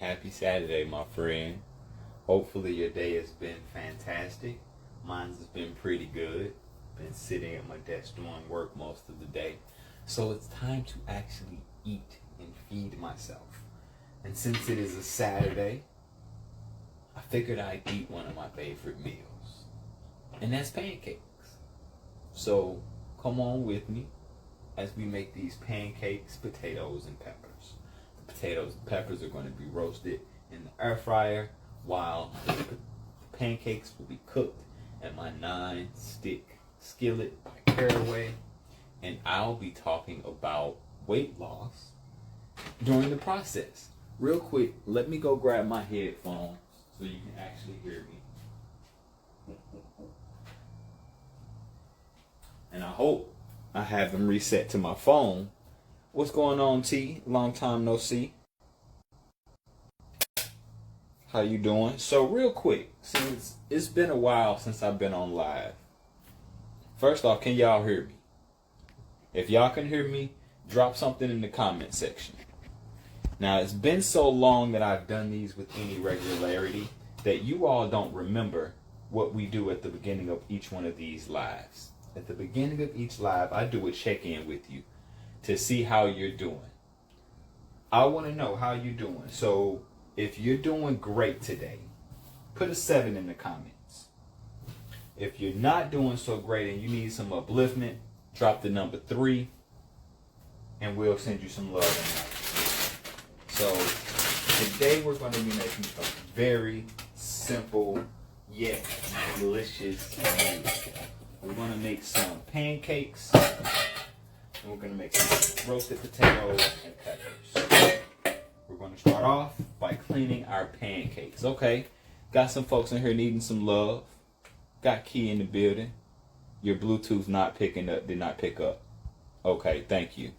Happy Saturday, my friend. Hopefully your day has been fantastic. Mine's has been pretty good. Been sitting at my desk doing work most of the day. So it's time to actually eat and feed myself. And since it is a Saturday, I figured I'd eat one of my favorite meals. And that's pancakes. So come on with me as we make these pancakes, potatoes, and peppers. The potatoes and peppers are going to be roasted in the air fryer while the pancakes will be cooked at my non-stick skillet by Caraway. And I'll be talking about weight loss during the process. Real quick, let me go grab my headphones so you can actually hear me. And I hope I have them reset to my phone. What's going on, T? Long time no see. How you doing? So real quick, since it's been a while since I've been on live. First off, can y'all hear me? If y'all can hear me, drop something in the comment section. Now, it's been so long that I've done these with any regularity that you all don't remember what we do at the beginning of each one of these lives. At the beginning of each live, I do a check-in with you to see how you're doing. I want to know how you're doing. So if you're doing great today, put a 7 in the comments. If you're not doing so great and you need some upliftment, drop the number 3 and we'll send you some love. So today we're going to be making a very simple yet delicious meal. We're going to make some pancakes, and we're going to make some roasted potatoes and peppers. We're going to start off by cleaning our pancakes. Okay, got some folks in here needing some love. Got Key in the building. Your Bluetooth not picking up, did not pick up. Okay, thank you.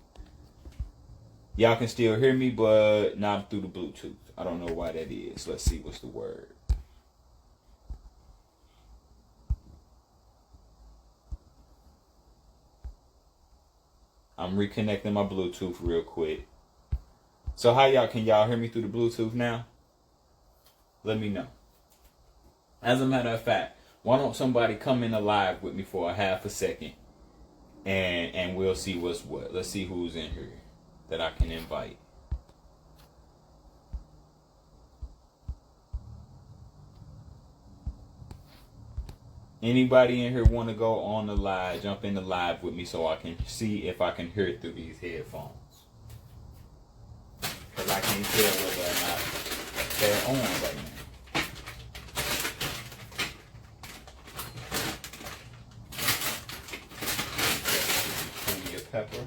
Y'all can still hear me, but not through the Bluetooth. I don't know why that is. Let's see what's the word. I'm reconnecting my Bluetooth real quick. So can y'all hear me through the Bluetooth now? Let me know. As a matter of fact, why don't somebody come in live with me for a half a second and we'll see what's what. Let's see who's in here that I can invite. Anybody in here want to go on the live, jump in the live with me so I can see if I can hear it through these headphones. Because I can't tell whether or not they're on right now. Plenty of pepper.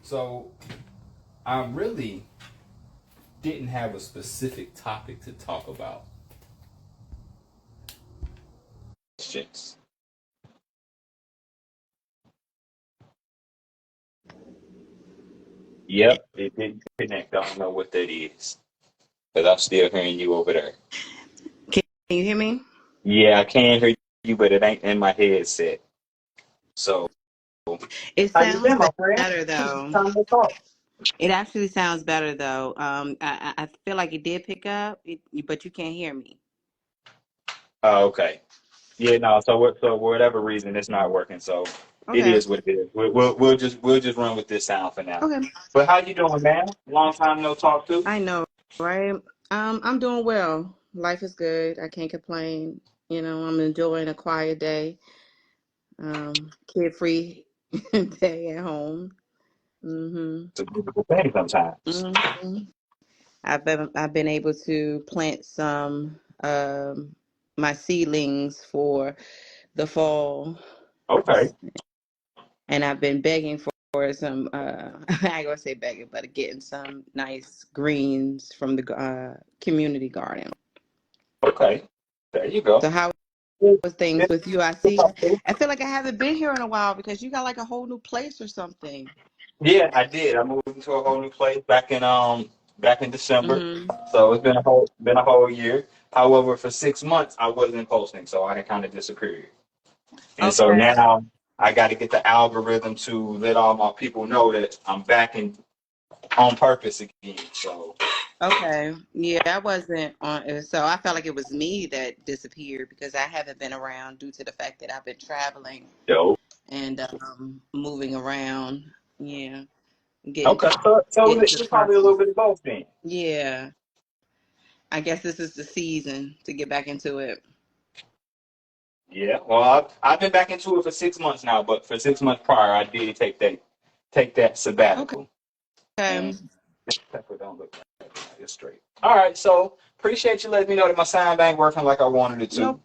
So I really didn't have a specific topic to talk about. Questions. Yep, it didn't connect. I don't know what that is. Because I'm still hearing you over there. Can you hear me? Yeah, I can hear you, but it ain't in my headset. So, It how you sounds been, my friend? better though. Time to talk. It actually sounds better though. I feel like it did pick up, but you can't hear me. Oh, okay. Yeah, no. So for whatever reason, it's not working. So it Okay. is what it is. We'll just run with this sound for now. Okay. But how you doing, man? Long time no talk to. I know, right? I'm doing well. Life is good. I can't complain. I'm enjoying a quiet day. Kid-free day at home. Mhm. It's a beautiful thing sometimes. Mhm. I've been able to plant some my seedlings for the fall, Okay. and I've been begging for some I ain't gonna say begging, but getting some nice greens from the community garden. Okay. There you go. So how was things with you? I feel like I haven't been here in a while because you got like a whole new place or something. Yeah, I did. I moved into a whole new place back in December. Hmm. So it's been a whole year. However, for 6 months I wasn't posting, so I had kind of disappeared. And so Okay. now I got to get the algorithm to let all my people know that I'm back in on purpose again. So Okay. Yeah, I wasn't on so I felt like it was me that disappeared because I haven't been around due to the fact that I've been traveling dope. and moving around. Yeah. Getting Okay, so getting to the it's probably a process. little bit of both then. Yeah. I guess this is the season to get back into it. Yeah, well, I've been back into it for 6 months now, but for 6 months prior, I did take that Okay. sabbatical. And this pepper don't look right. It's straight. All right, so appreciate you letting me know that my sound ain't working like I wanted it to. No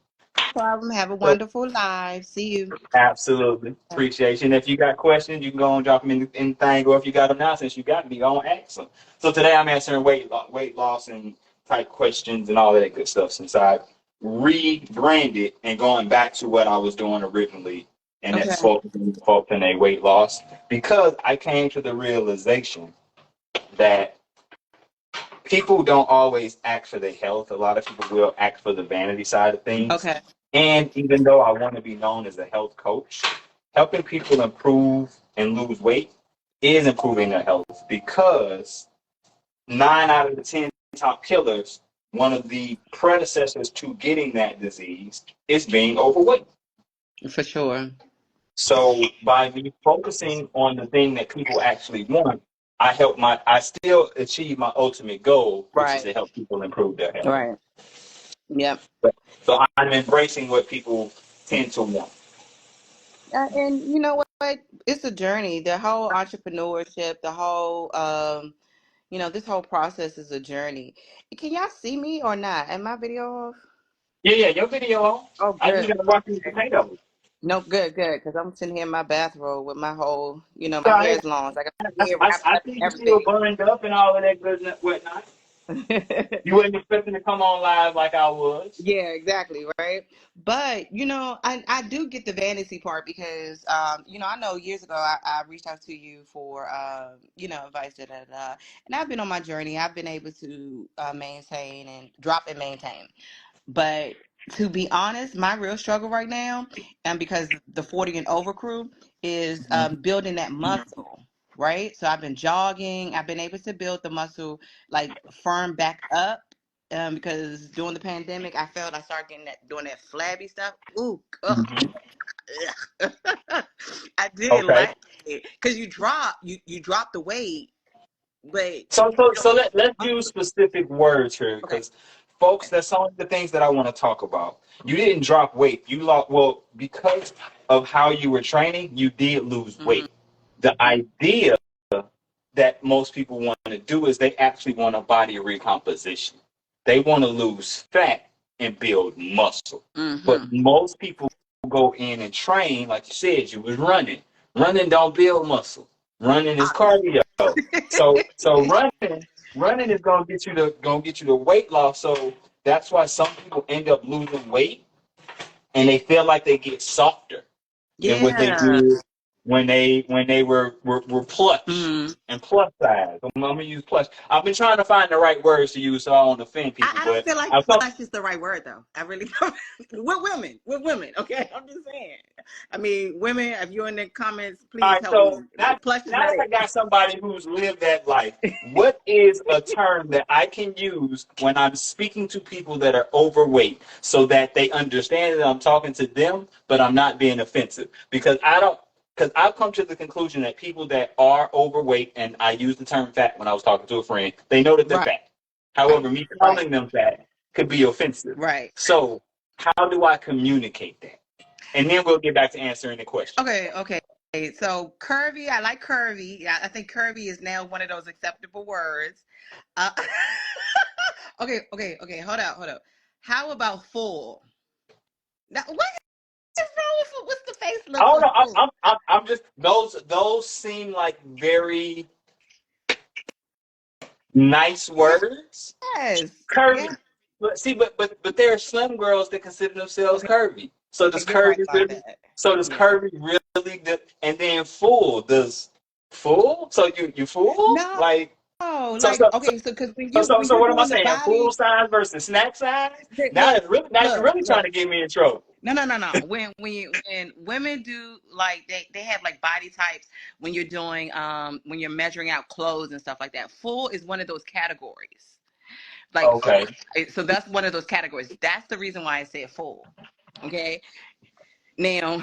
problem. Have a So wonderful life. See you. absolutely appreciate you. And if you got questions, you can go and drop them in the thing, or if you got them now, since you got me, go and ask them. So today I'm answering weight loss and type questions and all that good stuff since I rebranded and going back to what I was doing originally, and Okay. that's focusing a weight loss because I came to the realization that people don't always act for their health. A lot of people will act for the vanity side of things. Okay. And even though I want to be known as a health coach, helping people improve and lose weight is improving their health because 9 out of the 10 top killers, one of the predecessors to getting that disease is being overweight. For sure. So by me focusing on the thing that people actually want, I still achieve my ultimate goal, which is Right. to help people improve their health. Right. Yep. So I'm embracing what people tend to want. And you know what? It's a journey. The whole entrepreneurship, the whole this whole process is a journey. Can y'all see me or not? Am my video off? Yeah, your video on. Oh, I just good. gotta watch these potatoes. No, good, good. Because I'm sitting here in my bathrobe with my whole, my hair Sorry, is long. So I got I, my hair I, wrapped I up see you and still burned up and all of that good and whatnot. everything. You wasn't expecting to come on live like I was. Yeah, exactly, right. But I do get the vanity part because I know years ago I reached out to you for advice, and I've been on my journey. I've been able to maintain and drop and maintain. But to be honest, my real struggle right now, and because the 40 and over crew is building that muscle, right? So I've been jogging. I've been able to build the muscle like firm back up. Because during the pandemic, I felt I started doing that flabby stuff. Ooh, ugh, Mm-hmm. ugh. I didn't Okay. like it because you drop the weight, but So so you don't so get let let's the use muscle. specific words here, Okay. because folks, that's some of the things that I want to talk about. You didn't drop weight. You lost because of how you were training. You did lose Mm-hmm. weight. The idea that most people want to do is they actually want a body recomposition. They want to lose fat and build muscle. But Mm-hmm. most people go in and train, like you said, you was running. Running don't build muscle. Running is cardio. So running is gonna get you the weight loss. So that's why some people end up losing weight and they feel like they get softer than what they Yeah. did when they were plush Mm-hmm. and plus size. I'm gonna use plush. I've been trying to find the right words to use so I don't offend people, I don't but feel like I've come. plush is the right word though. I really don't. With women, okay? I'm just saying. I mean, women, if you're in the comments, All please right, help so me. now, Plush is now not that I it. got somebody who's lived that life, what is a term that I can use when I'm speaking to people that are overweight so that they understand that I'm talking to them, but I'm not being offensive? Because I've come to the conclusion that people that are overweight, and I use the term fat when I was talking to a friend, they know that they're Right, fat. However, me right, calling them fat could be offensive. right. So how do I communicate that? And then we'll get back to answering the question. Okay, okay. So curvy, I like curvy. I think curvy is now one of those acceptable words. Uh, okay. Hold up. How about full? Now, what is wrong with full? What's the face I look don't for know. full? I'm just those seem like very nice words. Yes, Curvy. yeah. But see, but there are some girls that consider themselves Okay, curvy. So does you're right curvy about really? that. So does Yeah. curvy really? And then full does full? So you full? No, Like so like so so okay, so because when so you so, when so you're what am I doing the saying? Full body, size versus snack size? Now look, it's really now you're look, really trying look. to get me in trouble. No. When women do like they have like body types when you're measuring out clothes and stuff like that. Full is one of those categories. Like Okay. so that's one of those categories. That's the reason why I said full. Okay. Now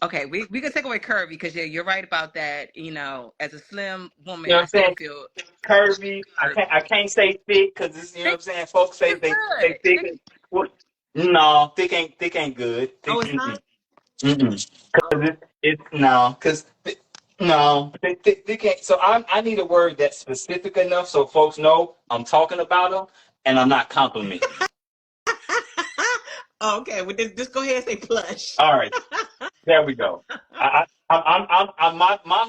okay, we could take away curvy because yeah, you're right about that. You know, as a slim woman, You know what I I'm still saying? feel Curvy. I can't say thick because you know what I'm thick saying. Folks say is they good. thick. Thick, What? No, thick ain't good. oh, Thick. it's not. Mm-mm. Oh, It's no, because no, they can't. So I need a word that's specific enough so folks know I'm talking about them and I'm not complimenting them. okay. Well, just go ahead and say plush. All right, there we go. My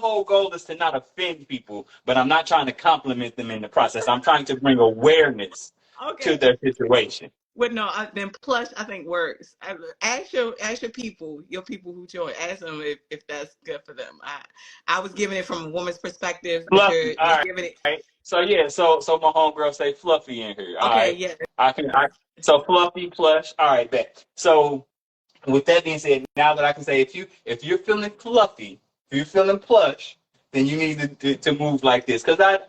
whole goal is to not offend people, but I'm not trying to compliment them in the process. I'm trying to bring awareness to Okay. their situation. Well, no, then plush I think works. Ask your people, your people who join. Ask them if that's good for them. I was giving it from a woman's perspective, but Fluffy. All you're right. giving it. So yeah, so my homegirl say fluffy in here. All Okay, right. yeah. So fluffy plush. All right, bet. So with that being said, now that I can say if you're feeling fluffy, if you're feeling plush, then you need to move like this. Because I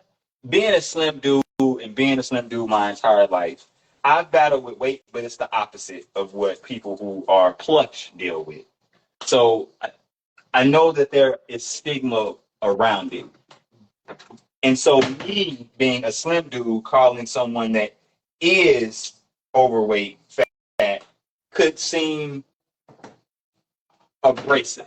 being a slim dude and being a slim dude my entire life, I've battled with weight, but it's the opposite of what people who are plush deal with. So I know that there is stigma around it. And so me being a slim dude calling someone that is overweight, fat, could seem abrasive.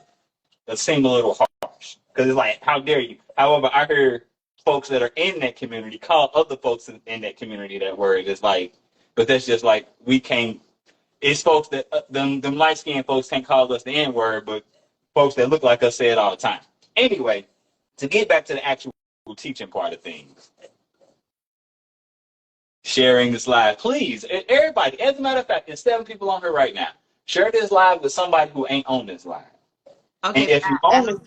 It seem a little harsh. Because it's like, how dare you? However, I heard folks that are in that community call other folks in that community that word. It's like, but that's just like, we can't, it's folks that, them light skinned folks can't call us the N word, but folks that look like us say it all the time. Anyway, to get back to the actual teaching part of things, sharing this live. Please, everybody, as a matter of fact, there's 7 people on here right now. Share this live with somebody who ain't on this live. And Okay, if you own it,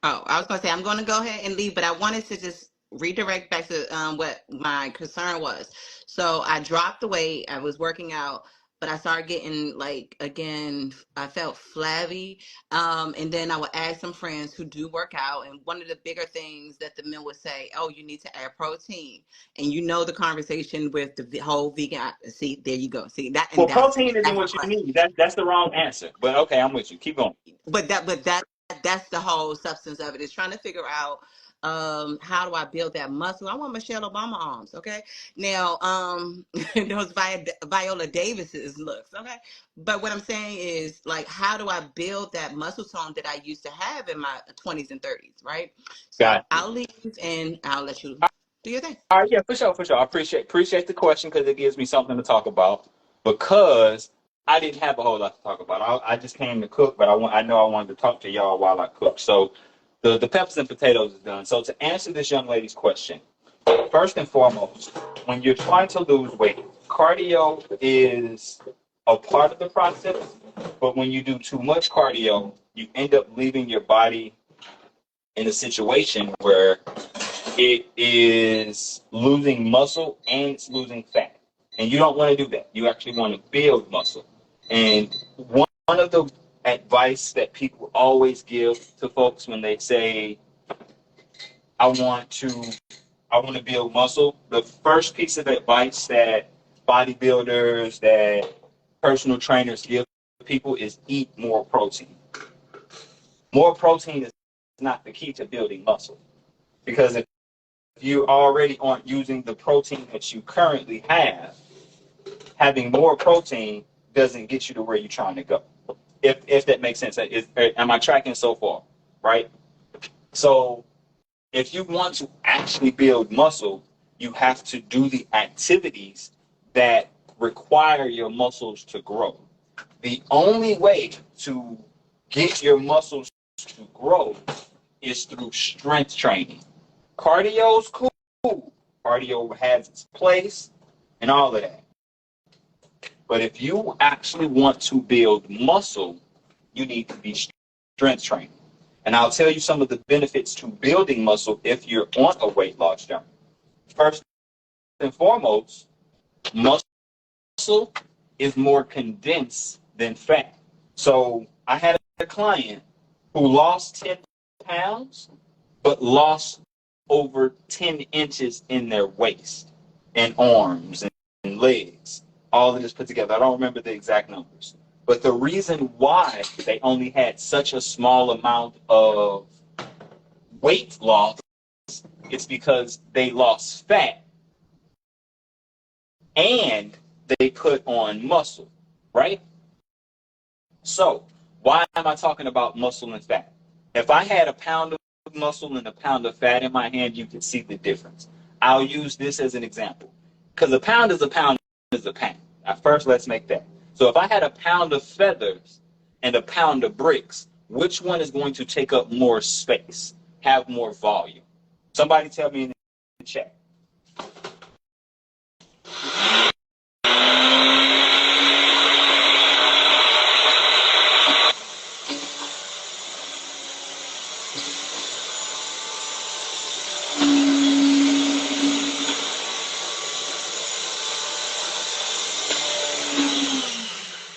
oh, I was going to say I'm going to go ahead and leave, but I wanted to just redirect back to what my concern was. So I dropped the weight. I was working out, but I started getting like again. I felt flabby, and then I would ask some friends who do work out, and one of the bigger things that the men would say, "Oh, you need to add protein," and you know the conversation with the whole vegan. See, there you go. See that, and well, protein isn't that's the what you question. need. That's the wrong answer. But okay, I'm with you. Keep going. But that's the whole substance of it, is trying to figure out how do I build that muscle. I want Michelle Obama arms. Okay, now those Viola Davis's looks. Okay, but what I'm saying is, like, how do I build that muscle tone that I used to have in my 20s and 30s, right? So Got you. I'll leave and I'll let you do your thing. All right, yeah, for sure, for sure. I appreciate the question because it gives me something to talk about. Because I didn't have a whole lot to talk about. I just came to cook, but I know I wanted to talk to y'all while I cook. So the peppers and potatoes is done. So to answer this young lady's question, first and foremost, when you're trying to lose weight, cardio is a part of the process. But when you do too much cardio, you end up leaving your body in a situation where it is losing muscle and it's losing fat. And you don't want to do that. You actually want to build muscle. And one of the advice that people always give to folks when they say, I want to I want to build muscle, the first piece of advice that bodybuilders, that personal trainers give people is eat more protein. More protein is not the key to building muscle. Because if you already aren't using the protein that you currently have, having more protein doesn't get you to where you're trying to go. If that makes sense. Am I tracking so far? Right? So if you want to actually build muscle, you have to do the activities that require your muscles to grow. The only way to get your muscles to grow is through strength training. Cardio's cool. Cardio has its place and all of that. But if you actually want to build muscle, you need to be strength training. And I'll tell you some of the benefits to building muscle if you're on a weight loss journey. First and foremost, muscle is more condensed than fat. So I had a client who lost 10 pounds, but lost over 10 inches in their waist and arms and legs, all of this put together. I don't remember the exact numbers. But the reason why they only had such a small amount of weight loss is because they lost fat and they put on muscle, right? So why am I talking about muscle and fat? If I had a pound of muscle and a pound of fat in my hand, you can see the difference. I'll use this as an example. Because a pound is a pound is a pound. First, let's make that. So if I had a pound of feathers and a pound of bricks, which one is going to take up more space, have more volume? Somebody tell me in the chat.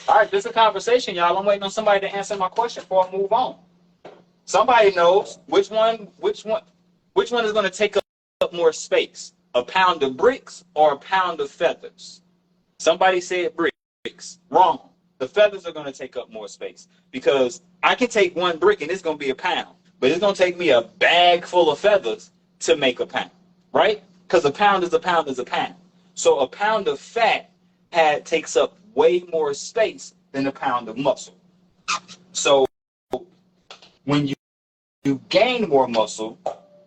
All right, this is a conversation, y'all. I'm waiting on somebody to answer my question before I move on. Somebody knows which one is going to take up more space, a pound of bricks or a pound of feathers. Somebody said bricks. Wrong. The feathers are going to take up more space because I can take one brick and it's going to be a pound, but it's going to take me a bag full of feathers to make a pound, right? Because a pound is a pound is a pound. So a pound of fat takes up way more space than a pound of muscle. So when you gain more muscle,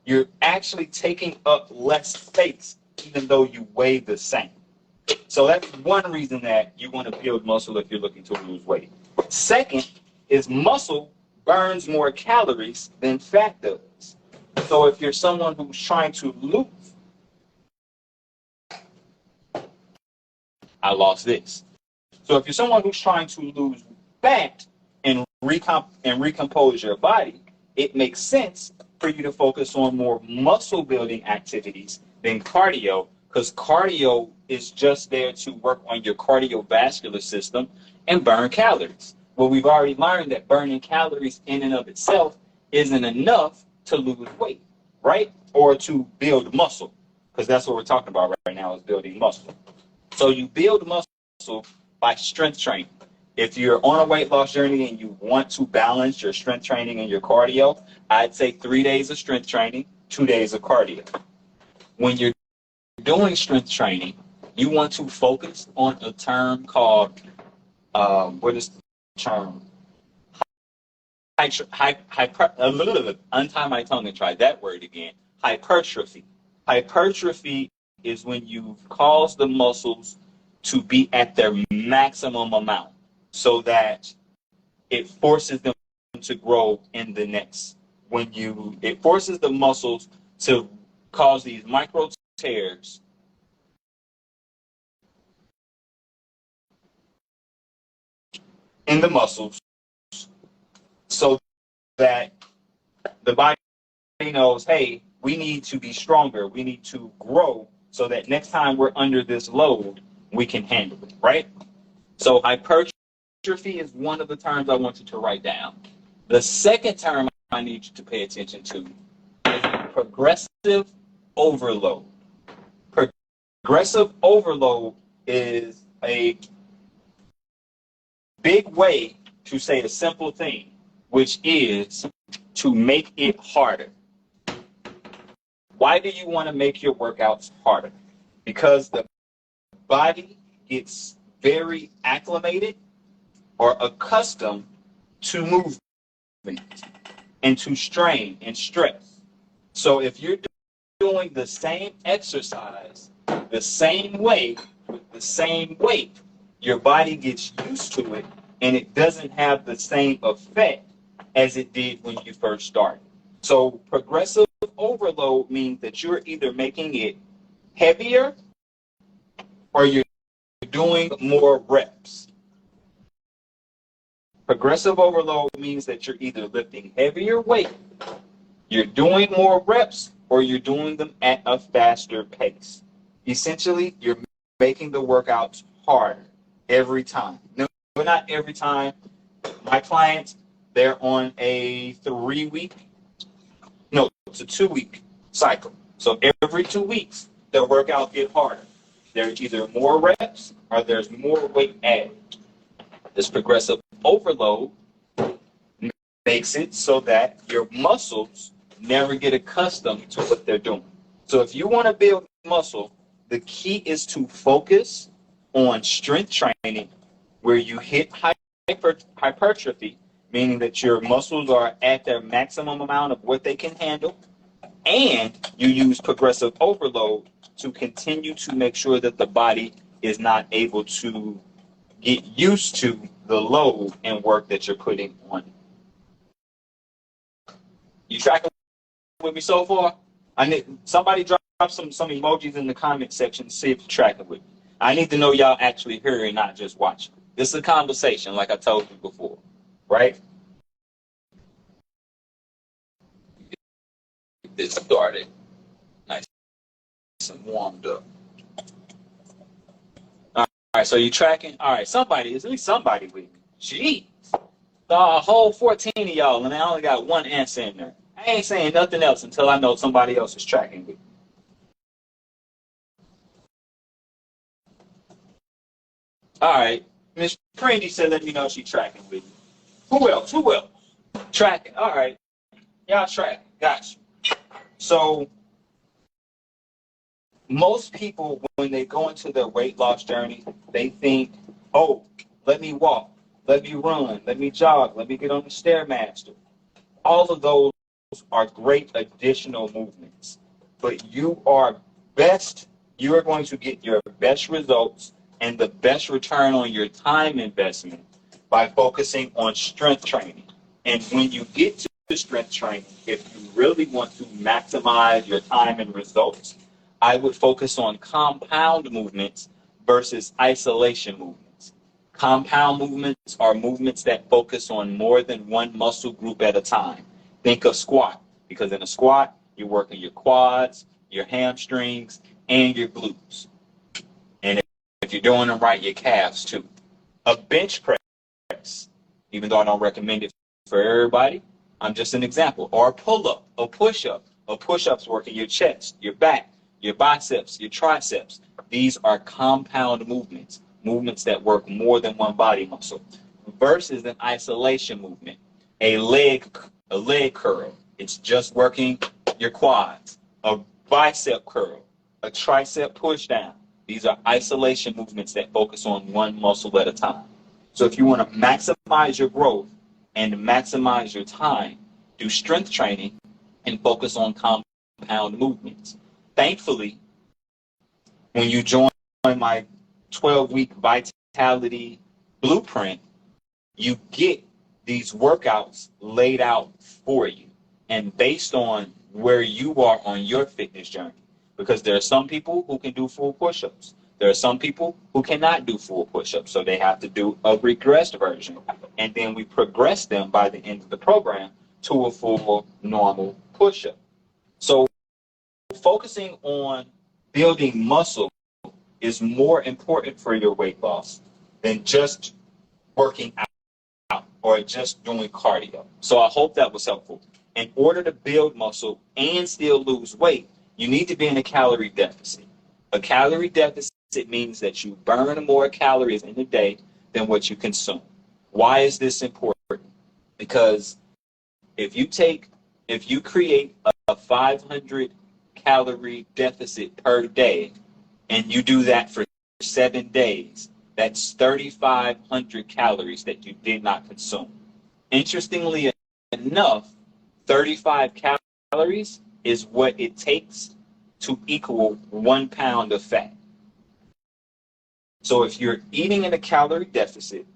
you're actually taking up less space, even though you weigh the same. So that's one reason that you want to build muscle if you're looking to lose weight. Second is muscle burns more calories than fat does. So if you're someone who's trying to lose, I lost this. So if you're someone who's trying to lose fat and recompose your body, it makes sense for you to focus on more muscle building activities than cardio, because cardio is just there to work on your cardiovascular system and burn calories. Well, we've already learned that burning calories in and of itself isn't enough to lose weight, right? Or to build muscle, because that's what we're talking about right now is building muscle. So you build muscle by strength training. If you're on a weight loss journey and you want to balance your strength training and your cardio, I'd say 3 days of strength training, 2 days of cardio. When you're doing strength training, you want to focus on a term called, what is the term? Untie my tongue and try that word again. Hypertrophy. Hypertrophy is when you cause the muscles to be at their maximum amount so that it forces them to grow in the next. It forces the muscles to cause these micro tears in the muscles so that the body knows, hey, we need to be stronger. We need to grow so that next time we're under this load, we can handle it, right? So hypertrophy is one of the terms I want you to write down. The second term I need you to pay attention to is progressive overload. Progressive overload is a big way to say a simple thing, which is to make it harder. Why do you want to make your workouts harder? Because the body gets very acclimated or accustomed to movement and to strain and stress. So if you're doing the same exercise, the same way, with the same weight, your body gets used to it and it doesn't have the same effect as it did when you first started. So progressive overload means that you're either making it heavier or you're doing more reps. Progressive overload means that you're either lifting heavier weight, you're doing more reps, or you're doing them at a faster pace. Essentially, you're making the workouts harder. every time. No, not every time. My clients, they're on a 3-week, no, it's a 2-week cycle. So every 2 weeks, their workout get harder. There's either more reps or there's more weight added. This progressive overload makes it so that your muscles never get accustomed to what they're doing. So if you want to build muscle, the key is to focus on strength training where you hit hypertrophy, meaning that your muscles are at their maximum amount of what they can handle, and you use progressive overload to continue to make sure that the body is not able to get used to the load and work that you're putting on. You tracking with me so far? I need somebody drop some emojis in the comment section to see if you're tracking with me. I need to know y'all actually hear and not just watching. This is a conversation, like I told you before, right? Get this started. Nice and warmed up. All right, so you tracking? All right, somebody, at least somebody with me. Jeez. The whole 14 of y'all, and I only got one answer in there. I ain't saying nothing else until I know somebody else is tracking with me. All right. Miss Prendy said, let me know she's tracking with me. Who else? Who else? Tracking. All right. Y'all tracking. Gotcha. So, most people, when they go into their weight loss journey, they think, oh, let me walk, let me run, let me jog, let me get on the Stairmaster. All of those are great additional movements. But you are going to get your best results and the best return on your time investment by focusing on strength training. And when you get to strength training, if you really want to maximize your time and results, I would focus on compound movements versus isolation movements. Compound movements are movements that focus on more than one muscle group at a time. Think of squat, because in a squat, you're working your quads, your hamstrings, and your glutes. And if you're doing them right, your calves too. A bench press, even though I don't recommend it for everybody, I'm just an example. Or a pull-up, a push-up. A push-up's working your chest, your back, your biceps, your triceps. These are compound movements, movements that work more than one body muscle, versus an isolation movement, a leg curl. It's just working your quads. A bicep curl, a tricep push down. These are isolation movements that focus on one muscle at a time. So if you want to maximize your growth and maximize your time, do strength training and focus on compound movements. Thankfully, when you join my 12-week Vitality Blueprint, you get these workouts laid out for you and based on where you are on your fitness journey. Because there are some people who can do full push-ups. There are some people who cannot do full push-ups, so they have to do a regressed version. And then we progress them by the end of the program to a full normal push-up. So focusing on building muscle is more important for your weight loss than just working out or just doing cardio. So I hope that was helpful. In order to build muscle and still lose weight, you need to be in a calorie deficit. A calorie deficit means that you burn more calories in a day than what you consume. Why is this important? Because if you create a 500 calorie deficit per day and you do that for 7 days, that's 3,500 calories that you did not consume. Interestingly enough, 35 calories is what it takes to equal 1 pound of fat. So if you're eating in a calorie deficit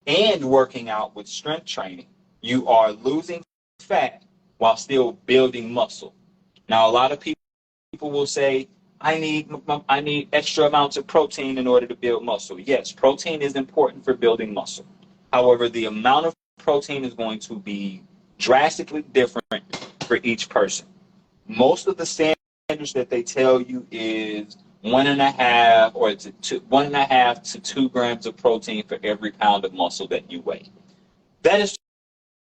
and working out with strength training, you are losing fat while still building muscle. Now, a lot of people will say, I need extra amounts of protein in order to build muscle. Yes, protein is important for building muscle. However, the amount of protein is going to be drastically different for each person. Most of the standards that they tell you is 1.5 to 2 grams of protein for every pound of muscle that you weigh. That is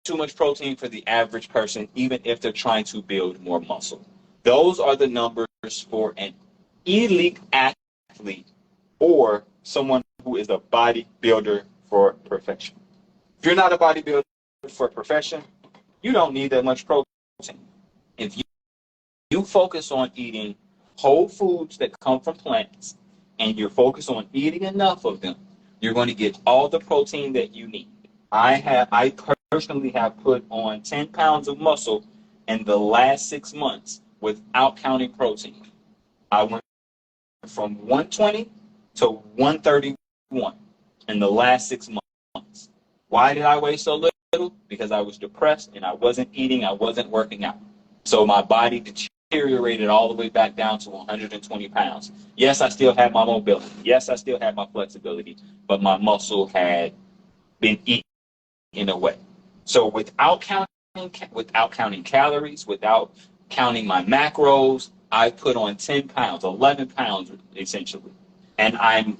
too much protein for the average person, even if they're trying to build more muscle. Those are the numbers for an elite athlete or someone who is a bodybuilder for perfection. If you're not a bodybuilder for profession, you don't need that much protein. If you focus on eating whole foods that come from plants and you're focused on eating enough of them, you're going to get all the protein that you need. I personally have put on 10 pounds of muscle in the last 6 months without counting protein. I went from 120 to 131 in the last 6 months. Why did I weigh so little? Because I was depressed and I wasn't eating, I wasn't working out. So my body deteriorated all the way back down to 120 pounds. Yes, I still had my mobility. Yes, I still had my flexibility, but my muscle had been eaten in a way. So without counting calories, without counting my macros, I put on 10 pounds, 11 pounds essentially. And I'm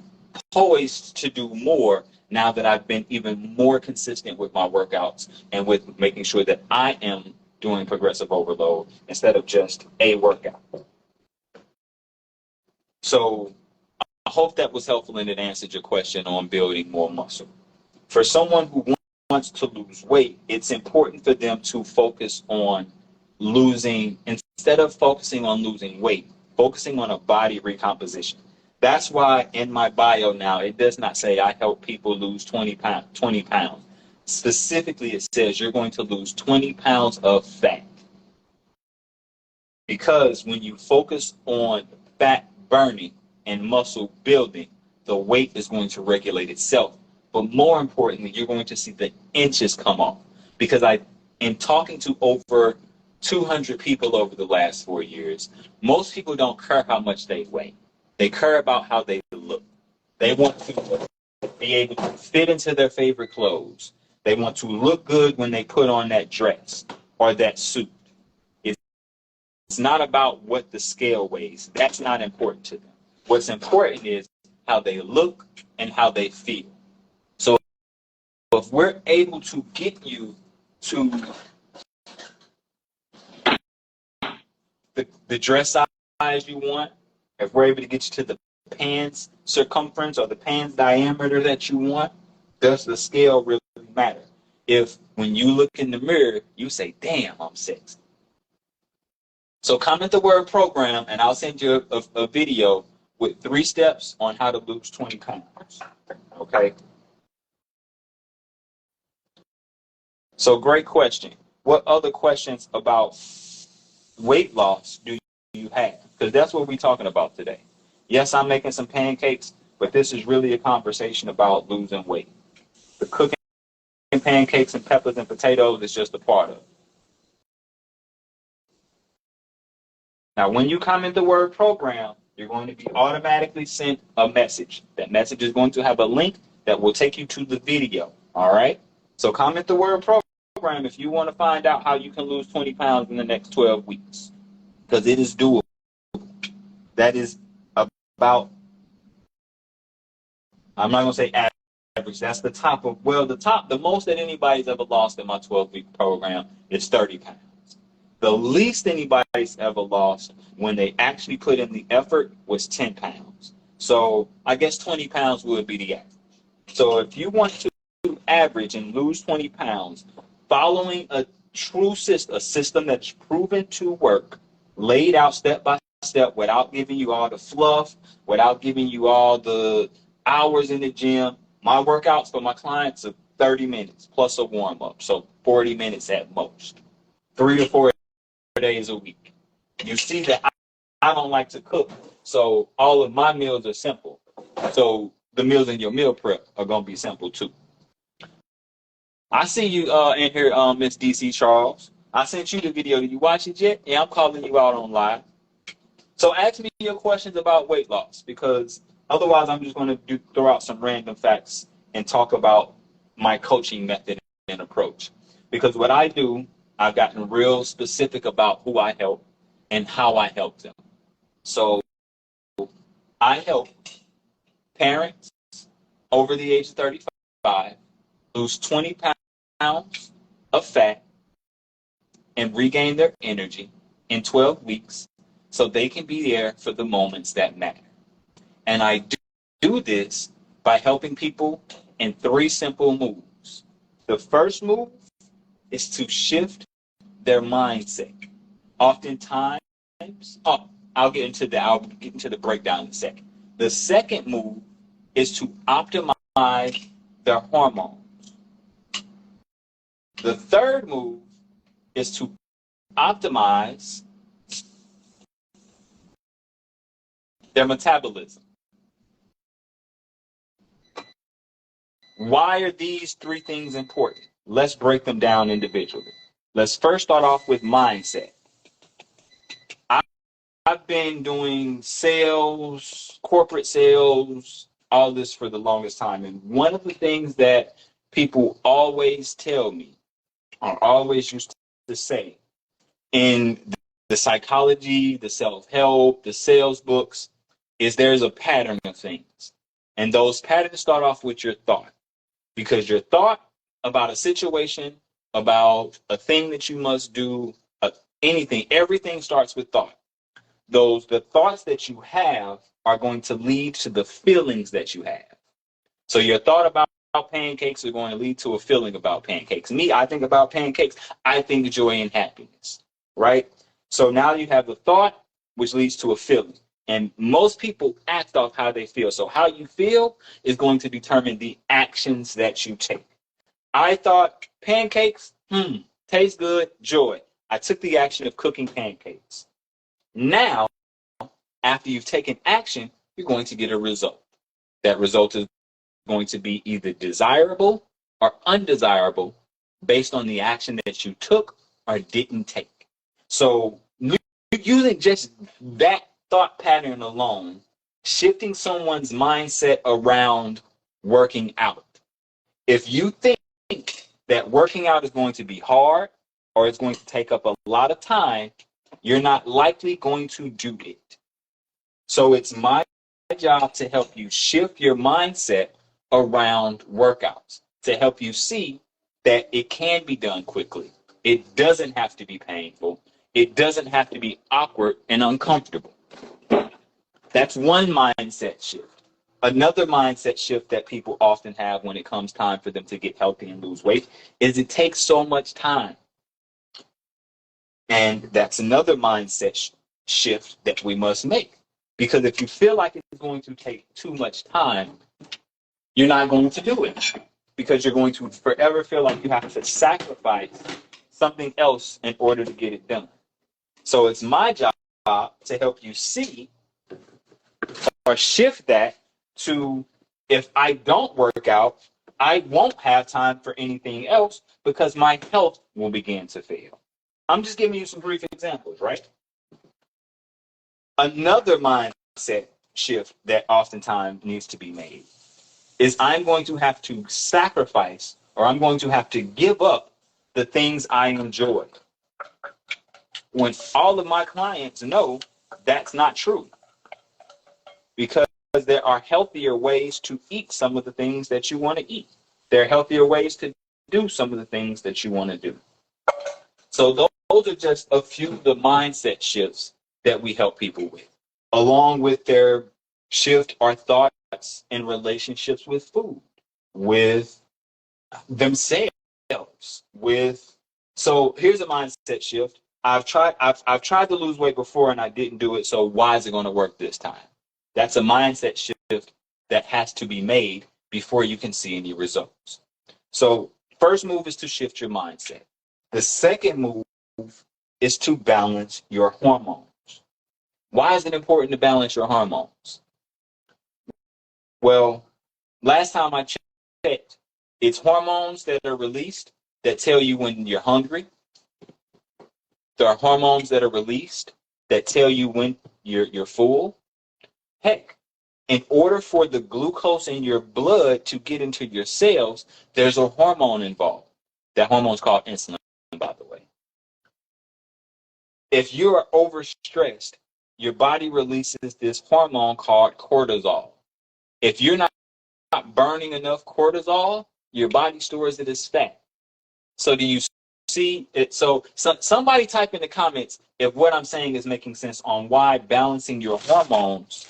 poised to do more now that I've been even more consistent with my workouts and with making sure that I am doing progressive overload instead of just a workout. So I hope that was helpful and it answered your question on building more muscle. For someone who wants to lose weight, it's important for them to focus on instead of focusing on losing weight, focusing on a body recomposition. That's why in my bio now, it does not say I help people lose 20 pounds. Specifically, it says you're going to lose 20 pounds of fat. Because when you focus on fat burning and muscle building, the weight is going to regulate itself. But more importantly, you're going to see the inches come off. Because in talking to over 200 people over the last 4 years, most people don't care how much they weigh. They care about how they look. They want to be able to fit into their favorite clothes. They want to look good when they put on that dress or that suit. It's not about what the scale weighs. That's not important to them. What's important is how they look and how they feel. So if we're able to get you to the dress size you want, if we're able to get you to the pants circumference or the pants diameter that you want, does the scale really matter? If when you look in the mirror, you say, damn, I'm sexy. So comment the word program and I'll send you a video with 3 steps on how to lose 20 pounds. Okay? So great question. What other questions about weight loss do you have? Because that's what we're talking about today. Yes, I'm making some pancakes, but this is really a conversation about losing weight. The cooking pancakes and peppers and potatoes is just a part of it. Now, when you comment the word program, you're going to be automatically sent a message. That message is going to have a link that will take you to the video. All right? So comment the word program if you want to find out how you can lose 20 pounds in the next 12 weeks. Because it is doable. That is about, I'm not going to say average. That's the top of, the most that anybody's ever lost in my 12-week program is 30 pounds. The least anybody's ever lost when they actually put in the effort was 10 pounds. So I guess 20 pounds would be the average. So if you want to average and lose 20 pounds, following a true system, a system that's proven to work, laid out step by step without giving you all the fluff, without giving you all the hours in the gym. My workouts for my clients are 30 minutes plus a warm-up, so 40 minutes at most. 3 to 4 days a week. You see that I don't like to cook, so all of my meals are simple. So the meals in your meal prep are going to be simple too. I see you in here, Miss DC Charles. I sent you the video. Did you watch it yet? Yeah, I'm calling you out on live. So ask me your questions about weight loss, because otherwise I'm just going to throw out some random facts and talk about my coaching method and approach. Because what I do, I've gotten real specific about who I help and how I help them. So I help parents over the age of 35 lose 20 pounds of fat and regain their energy in 12 weeks so they can be there for the moments that matter. And I do this by helping people in 3 simple moves. The first move is to shift their mindset. Oftentimes, I'll get into the breakdown in a second. The second move is to optimize their hormones. The third move is to optimize their metabolism. Why are these 3 things important? Let's break them down individually. Let's first start off with mindset. I've been doing sales, corporate sales, all this for the longest time. And one of the things that people always tell me, or always used to say, in the psychology, the self-help, the sales books, is there's a pattern of things. And those patterns start off with your thought. Because your thought about a situation, about a thing that you must do, anything, everything starts with thought. The thoughts that you have are going to lead to the feelings that you have. So your thought about pancakes are going to lead to a feeling about pancakes. Me, I think about pancakes, I think joy and happiness, right? So now you have the thought, which leads to a feeling. And most people act off how they feel. So how you feel is going to determine the actions that you take. I thought pancakes, taste good, joy. I took the action of cooking pancakes. Now, after you've taken action, you're going to get a result. That result is going to be either desirable or undesirable based on the action that you took or didn't take. So using just that thought pattern alone, shifting someone's mindset around working out. If you think that working out is going to be hard or it's going to take up a lot of time, you're not likely going to do it. So it's my job to help you shift your mindset around workouts, to help you see that it can be done quickly. It doesn't have to be painful. It doesn't have to be awkward and uncomfortable. That's one mindset shift. Another mindset shift that people often have when it comes time for them to get healthy and lose weight is it takes so much time. And that's another mindset shift that we must make. Because if you feel like it's going to take too much time, you're not going to do it. Because you're going to forever feel like you have to sacrifice something else in order to get it done. So it's my job to help you see or shift that to, if I don't work out, I won't have time for anything else because my health will begin to fail. I'm just giving you some brief examples, right? Another mindset shift that oftentimes needs to be made is I'm going to have to sacrifice or I'm going to have to give up the things I enjoy. When all of my clients know that's not true. Because there are healthier ways to eat some of the things that you want to eat. There are healthier ways to do some of the things that you want to do. So those are just a few of the mindset shifts that we help people with, along with their shift or thoughts in relationships with food, with themselves, so here's a mindset shift. I've tried to lose weight before and I didn't do it, so why is it going to work this time? That's a mindset shift that has to be made before you can see any results. So first move is to shift your mindset. The second move is to balance your hormones. Why is it important to balance your hormones? Well, last time I checked, it's hormones that are released that tell you when you're hungry. There are hormones that are released that tell you when you're full. Heck, in order for the glucose in your blood to get into your cells, there's a hormone involved. That hormone is called insulin, by the way. If you're overstressed, your body releases this hormone called cortisol. If you're not burning enough cortisol, your body stores it as fat. So do you see it? So somebody type in the comments if what I'm saying is making sense on why balancing your hormones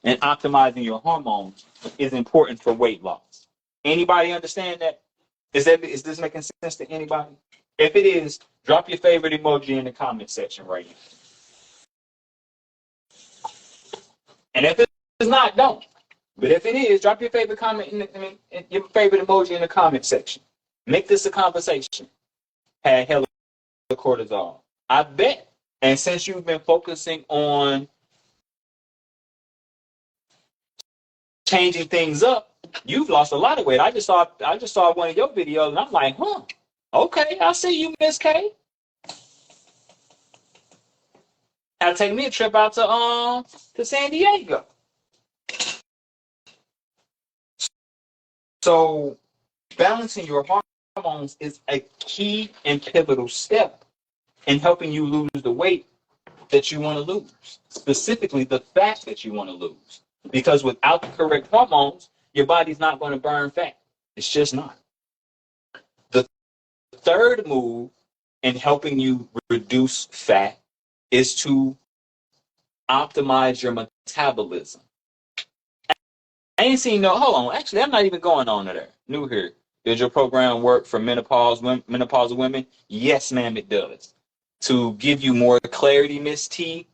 and optimizing your hormones is important for weight loss. Anybody understand that? Is this making sense to anybody? If it is, drop your favorite emoji in the comment section right now. And if it's not, don't. But if it is, drop your favorite comment your favorite emoji in the comment section. Make this a conversation. Had hella cortisol. I bet. And since you've been focusing on changing things up, you've lost a lot of weight. I just saw one of your videos and I'm like, okay, I see you, Miss K. Had to take me a trip out to San Diego. So balancing your hormones is a key and pivotal step in helping you lose the weight that you want to lose, specifically the fat that you want to lose. Because without the correct hormones, your body's not going to burn fat. It's just not. The third move in helping you reduce fat is to optimize your metabolism. I ain't seen no, hold on. Actually, I'm not even going on to there. New here. Does your program work for menopausal women? Yes, ma'am, it does. To give you more clarity, Miss T,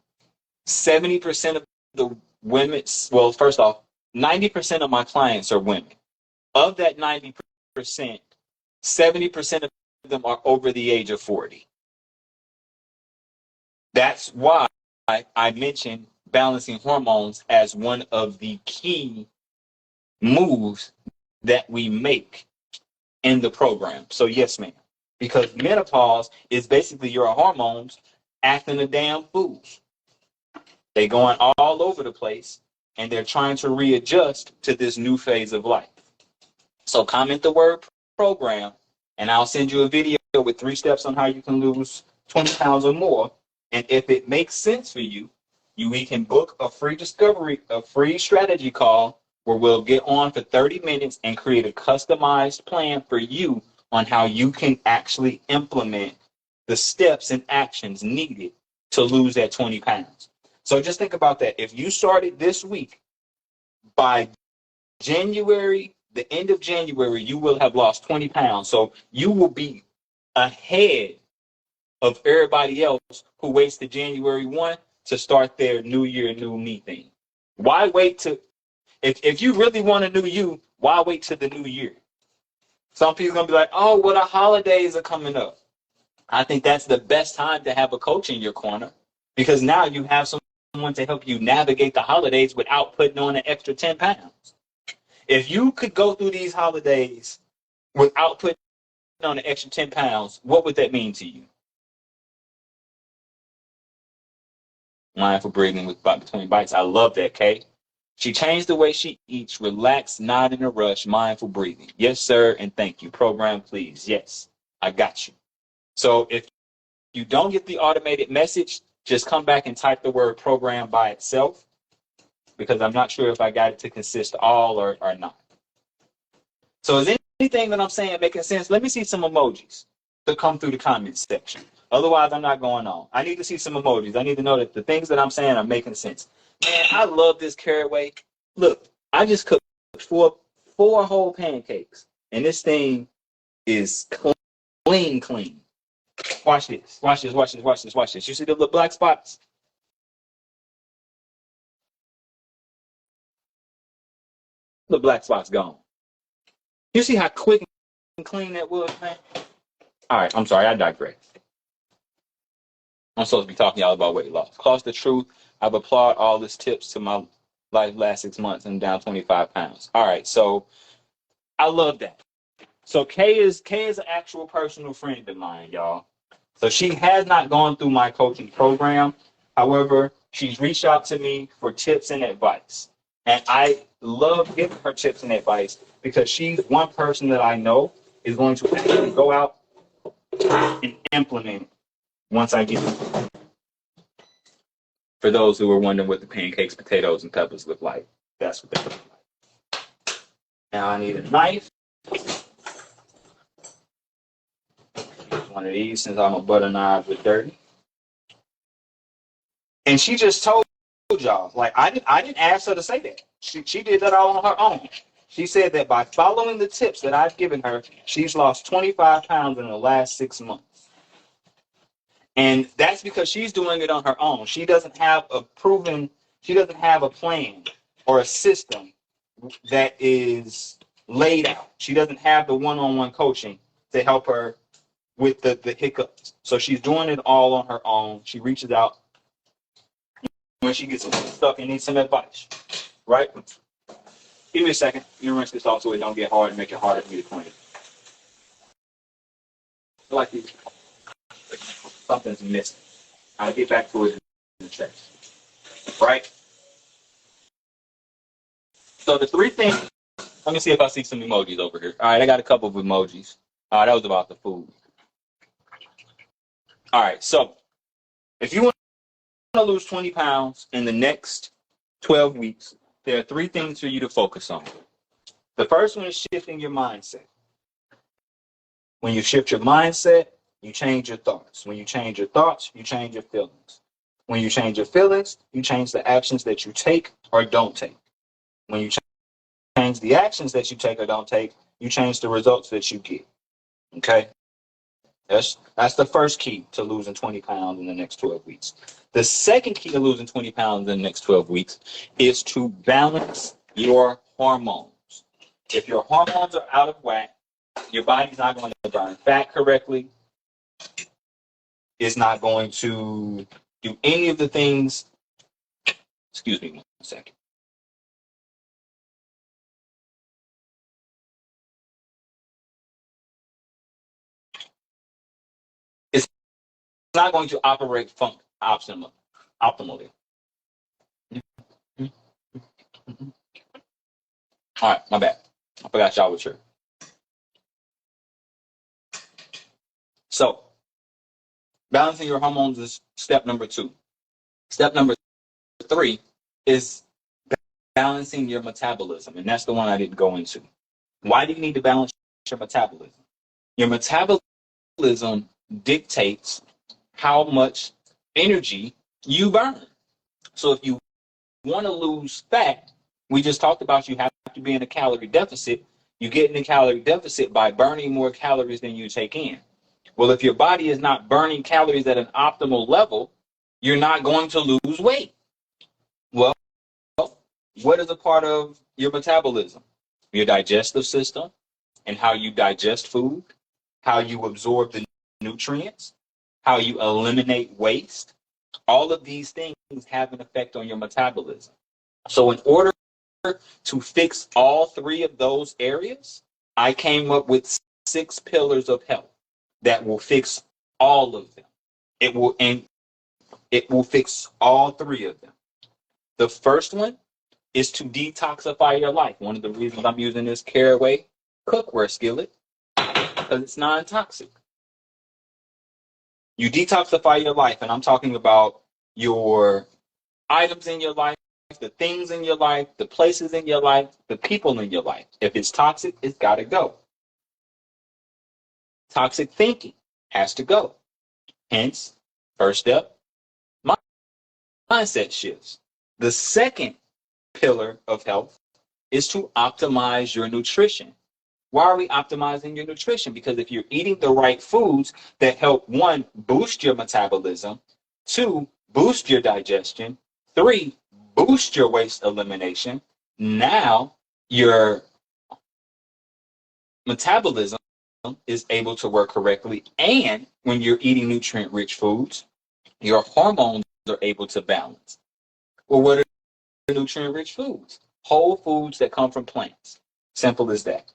70% of the women, well, first off, 90% of my clients are women. Of that 90%, 70% of them are over the age of 40. That's why I mentioned balancing hormones as one of the key moves that we make in the program. So yes, ma'am. Because menopause is basically your hormones acting a damn fool. They're going all over the place and they're trying to readjust to this new phase of life. So comment the word program and I'll send you a video with 3 steps on how you can lose 20 pounds or more. And if it makes sense for you, we can book a free strategy call where we'll get on for 30 minutes and create a customized plan for you on how you can actually implement the steps and actions needed to lose that 20 pounds. So just think about that. If you started this week, by January, the end of January, you will have lost 20 pounds. So you will be ahead of everybody else who waits to January 1 to start their new year, new me thing. Why wait to, if you really want a new you, why wait to the new year? Some people are going to be like, oh, well, the holidays are coming up. I think that's the best time to have a coach in your corner because now you have someone to help you navigate the holidays without putting on an extra 10 pounds. If you could go through these holidays without putting on an extra 10 pounds, what would that mean to you? Mindful breathing with between bites. I love that, Kay. She changed the way she eats. Relax, not in a rush. Mindful breathing. Yes, sir, and thank you. Program, please. Yes, I got you. So if you don't get the automated message, just come back and type the word program by itself because I'm not sure if I got it to consist all or not. So is anything that I'm saying making sense? Let me see some emojis to come through the comments section. Otherwise, I'm not going on. I need to see some emojis. I need to know that the things that I'm saying are making sense. Man, I love this caraway. Look, I just cooked four whole pancakes, and this thing is clean. Watch this. Watch this. You see the little black spots? The black spots gone. You see how quick and clean that was, man? All right, I'm sorry. I digress. I'm supposed to be talking to y'all about weight loss. Cause the truth, I've applied all these tips to my life last 6 months and I'm down 25 pounds. All right, so I love that. So Kay is an actual personal friend of mine, y'all. So she has not gone through my coaching program. However, she's reached out to me for tips and advice. And I love giving her tips and advice because she's one person that I know is going to actually go out and implement it once I get it. For those who are wondering what the pancakes, potatoes, and peppers look like, that's what they look like. Now I need a knife. Use one of these since all my butter knives are dirty. And she just told y'all, like I didn't ask her to say that. She did that all on her own. She said that by following the tips that I've given her, she's lost 25 pounds in the last 6 months. And that's because she's doing it on her own. She doesn't have a plan or a system that is laid out. She doesn't have the one-on-one coaching to help her with the hiccups. So she's doing it all on her own. She reaches out when she gets stuck and needs some advice, right? Give me a second. You rinse this off so it don't get hard and make it harder for me to clean it. I like these. Something's missing. I'll get back to it in the chest. Right? So the 3 things, let me see if I see some emojis over here. All right, I got a couple of emojis. That was about the food. All right, so if you want to lose 20 pounds in the next 12 weeks, there are 3 things for you to focus on. The first one is shifting your mindset. When you shift your mindset, you change your thoughts. When you change your thoughts, you change your feelings. When you change your feelings, you change the actions that you take or don't take. When you change the actions that you take or don't take, you change the results that you get. Okay? That's the first key to losing 20 pounds in the next 12 weeks. The second key to losing 20 pounds in the next 12 weeks is to balance your hormones. If your hormones are out of whack, your body's not going to burn fat correctly. It's not going to do any of the things. Excuse me 1 second. It's not going to operate optimally. All right, my bad. I forgot y'all were here. So, balancing your hormones is step number 2. Step number 3 is balancing your metabolism, and that's the one I didn't go into. Why do you need to balance your metabolism? Your metabolism dictates how much energy you burn. So if you want to lose fat, we just talked about you have to be in a calorie deficit. You get in a calorie deficit by burning more calories than you take in. Well, if your body is not burning calories at an optimal level, you're not going to lose weight. Well, what is a part of your metabolism? Your digestive system and how you digest food, how you absorb the nutrients, how you eliminate waste. All of these things have an effect on your metabolism. So in order to fix all 3 of those areas, I came up with 6 pillars of health that will fix all of them. It will fix all 3 of them. The first one is to detoxify your life. One of the reasons I'm using this Caraway cookware skillet because it's non-toxic. You detoxify your life, and I'm talking about your items in your life, the things in your life, the places in your life, the people in your life. If it's toxic, it's got to go. Toxic thinking has to go. Hence, first step, mindset shifts. The second pillar of health is to optimize your nutrition. Why are we optimizing your nutrition? Because if you're eating the right foods that help, 1, boost your metabolism, 2, boost your digestion, 3, boost your waste elimination, now your metabolism is able to work correctly. And when you're eating nutrient-rich foods, your hormones are able to balance. Well, what are nutrient-rich foods? Whole foods that come from plants. Simple as that.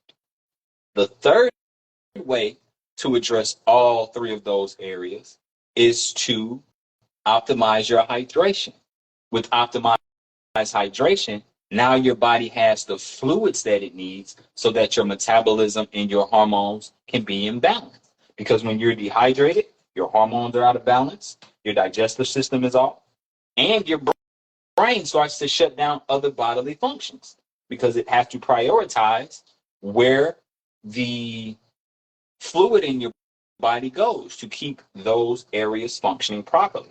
The third way to address all 3 of those areas is to optimize your hydration. With optimized hydration, now your body has the fluids that it needs so that your metabolism and your hormones can be in balance. Because when you're dehydrated, your hormones are out of balance, your digestive system is off, And your brain starts to shut down other bodily functions because it has to prioritize where the fluid in your body goes to keep those areas functioning properly.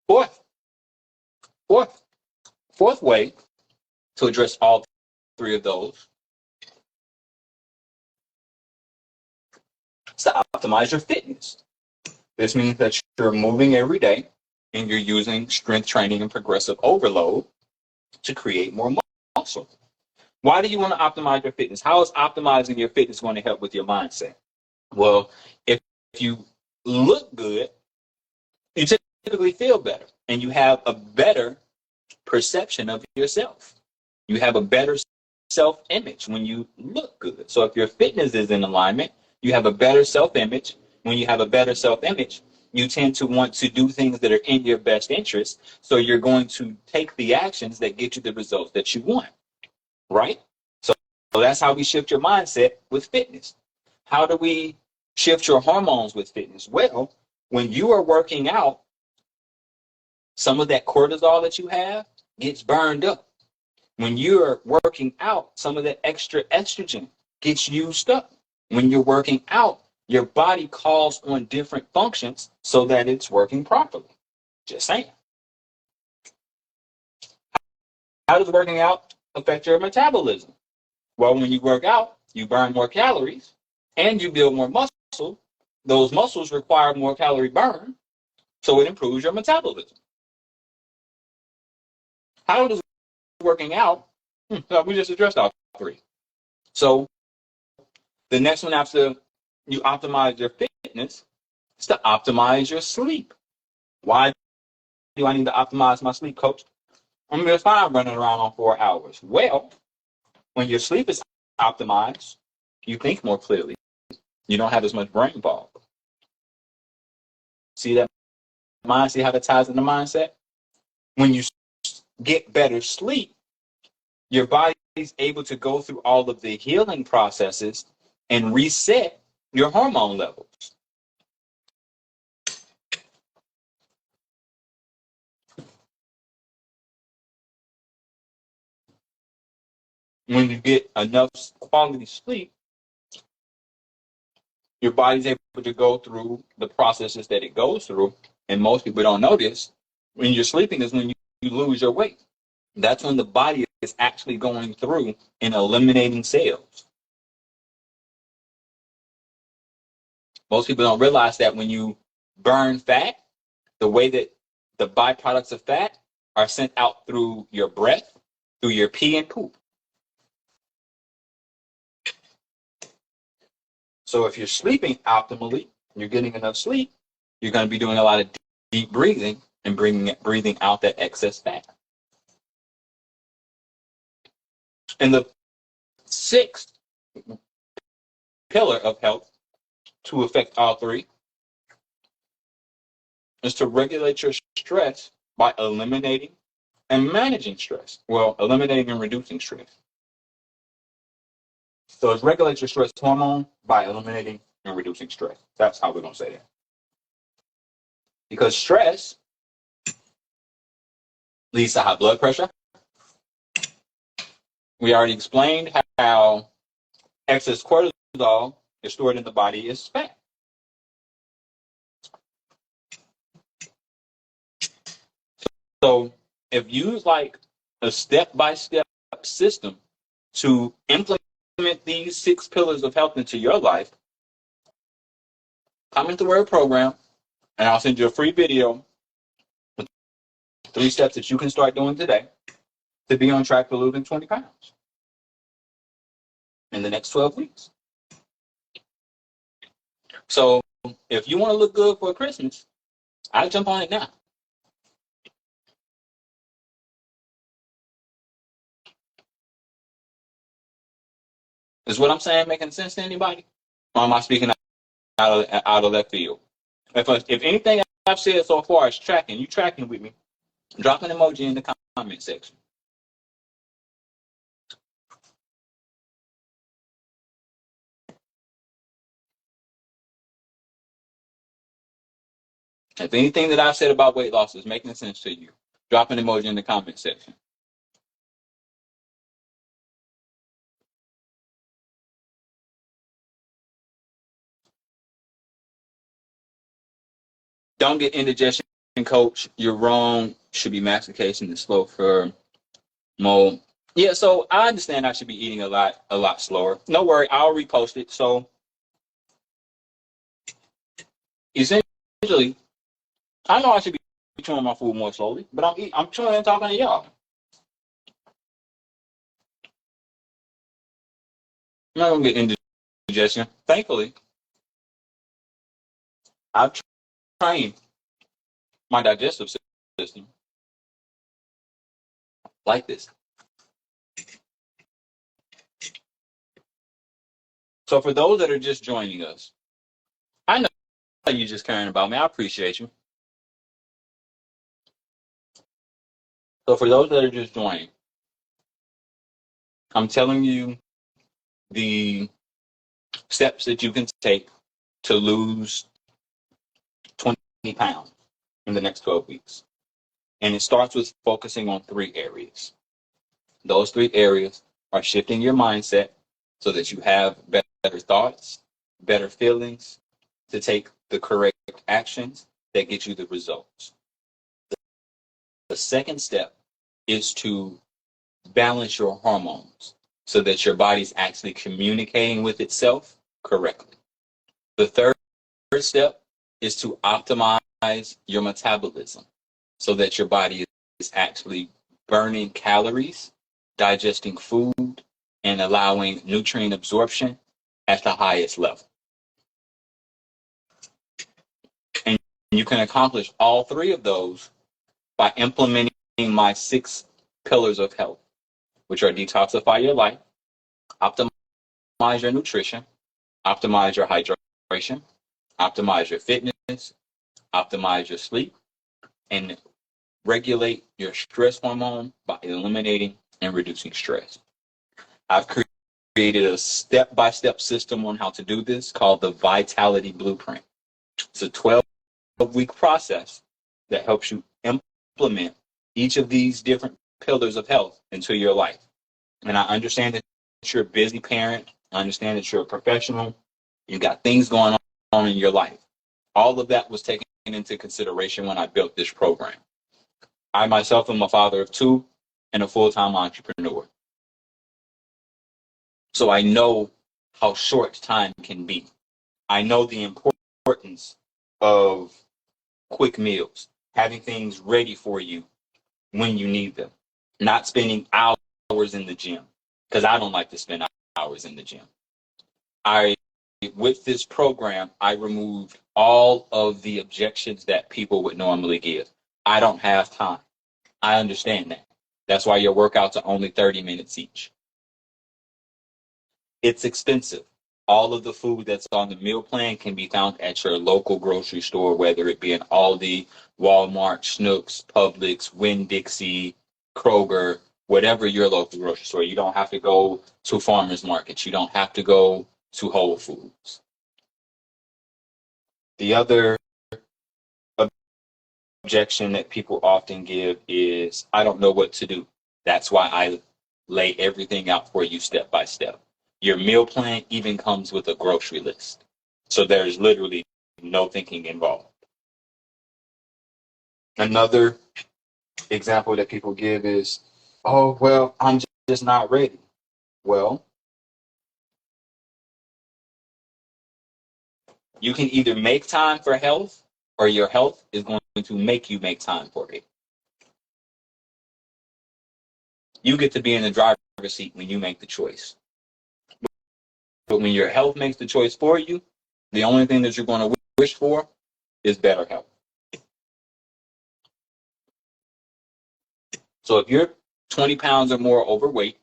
Fourth, fourth, fourth way to address all three of those is to optimize your fitness. This means that you're moving every day and you're using strength training and progressive overload to create more muscle. Why do you want to optimize your fitness? How is optimizing your fitness going to help with your mindset? Well, if you look good, you typically feel better and you have a better perception of yourself. You have a better self image when you look good. So if your fitness is in alignment, you have a better self image. When you have a better self image, you tend to want to do things that are in your best interest. So you're going to take the actions that get you the results that you want, right? So that's how we shift your mindset with fitness. How do we shift your hormones with fitness? Well, when you are working out, some of that cortisol that you have gets burned up. When you're working out, some of that extra estrogen gets used up. When you're working out, your body calls on different functions so that it's working properly. Just saying. How does working out affect your metabolism? Well, when you work out, you burn more calories and you build more muscle. Those muscles require more calorie burn, so it improves your metabolism. How does working out? So we just addressed all three. So the next one after you optimize your fitness is to optimize your sleep. Why do I need to optimize my sleep, coach? I'm just fine running around on 4 hours. Well, when your sleep is optimized, you think more clearly. You don't have as much brain fog. See that mind? See how that ties into mindset? When you get better sleep, your body is able to go through all of the healing processes and reset your hormone levels. When you get enough quality sleep, your body's able to go through the processes that it goes through. And most people don't know this. When you're sleeping is when you lose your weight. That's when the body is actually going through and eliminating cells. Most people don't realize that when you burn fat, the way that the byproducts of fat are sent out through your breath, through your pee and poop. So if you're sleeping optimally, you're getting enough sleep, you're going to be doing a lot of deep breathing and breathing out that excess fat. And the sixth pillar of health to affect all three is to regulate your stress by eliminating and managing stress. Well, eliminating and reducing stress. So it's regulate your stress hormone by eliminating and reducing stress. That's how we're going to say that. Because stress leads to high blood pressure. We already explained how excess cortisol is stored in the body as fat. So if you like a step-by-step system to implement these 6 pillars of health into your life, comment the word program, and I'll send you a free video with 3 steps that you can start doing today to be on track for losing 20 pounds in the next 12 weeks. So if you want to look good for Christmas, I'll jump on it now. Is what I'm saying making sense to anybody? Or am I speaking out of left field? If anything I've said so far is tracking, you tracking with me, drop an emoji in the comment section. If anything that I've said about weight loss is making sense to you, drop an emoji in the comment section. Don't get indigestion, coach. You're wrong. Should be mastication and slow for mold. Yeah, so I understand I should be eating a lot slower. No worry, I'll repost it. So essentially, I know I should be chewing my food more slowly, but I'm chewing and talking to y'all. I'm not gonna get indigestion. Thankfully, I've trained my digestive system like this. So for those that are just joining us, I know you're just caring about me. I appreciate you. So for those that are just joining, I'm telling you the steps that you can take to lose 20 pounds in the next 12 weeks. And it starts with focusing on 3 areas. Those 3 areas are shifting your mindset so that you have better thoughts, better feelings to take the correct actions that get you the results. The second step is to balance your hormones so that your body's actually communicating with itself correctly. The third step is to optimize your metabolism so that your body is actually burning calories, digesting food, and allowing nutrient absorption at the highest level. And you can accomplish all 3 of those by implementing my 6 pillars of health, which are detoxify your life, optimize your nutrition, optimize your hydration, optimize your fitness, optimize your sleep, and regulate your stress hormone by eliminating and reducing stress. I've created a step-by-step system on how to do this called the Vitality Blueprint. It's a 12-week process that helps you implement each of these different pillars of health into your life. And I understand that you're a busy parent. I understand that you're a professional. You got things going on in your life. All of that was taken into consideration when I built this program. I myself am a father of 2 and a full-time entrepreneur. So I know how short time can be. I know the importance of quick meals, having things ready for you when you need them, not spending hours in the gym, because I don't like to spend hours in the gym. With this program, I removed all of the objections that people would normally give. I don't have time. I understand that. That's why your workouts are only 30 minutes each. It's expensive. All of the food that's on the meal plan can be found at your local grocery store, whether it be an Aldi, Walmart, Schnucks, Publix, Winn-Dixie, Kroger, whatever your local grocery store. You don't have to go to farmers markets. You don't have to go to Whole Foods. The other objection that people often give is, I don't know what to do. That's why I lay everything out for you step by step. Your meal plan even comes with a grocery list. So there's literally no thinking involved. Another example that people give is, oh, well, I'm just not ready. Well, you can either make time for health or your health is going to make you make time for it. You get to be in the driver's seat when you make the choice. But when your health makes the choice for you, the only thing that you're going to wish for is better health. So if you're 20 pounds or more overweight,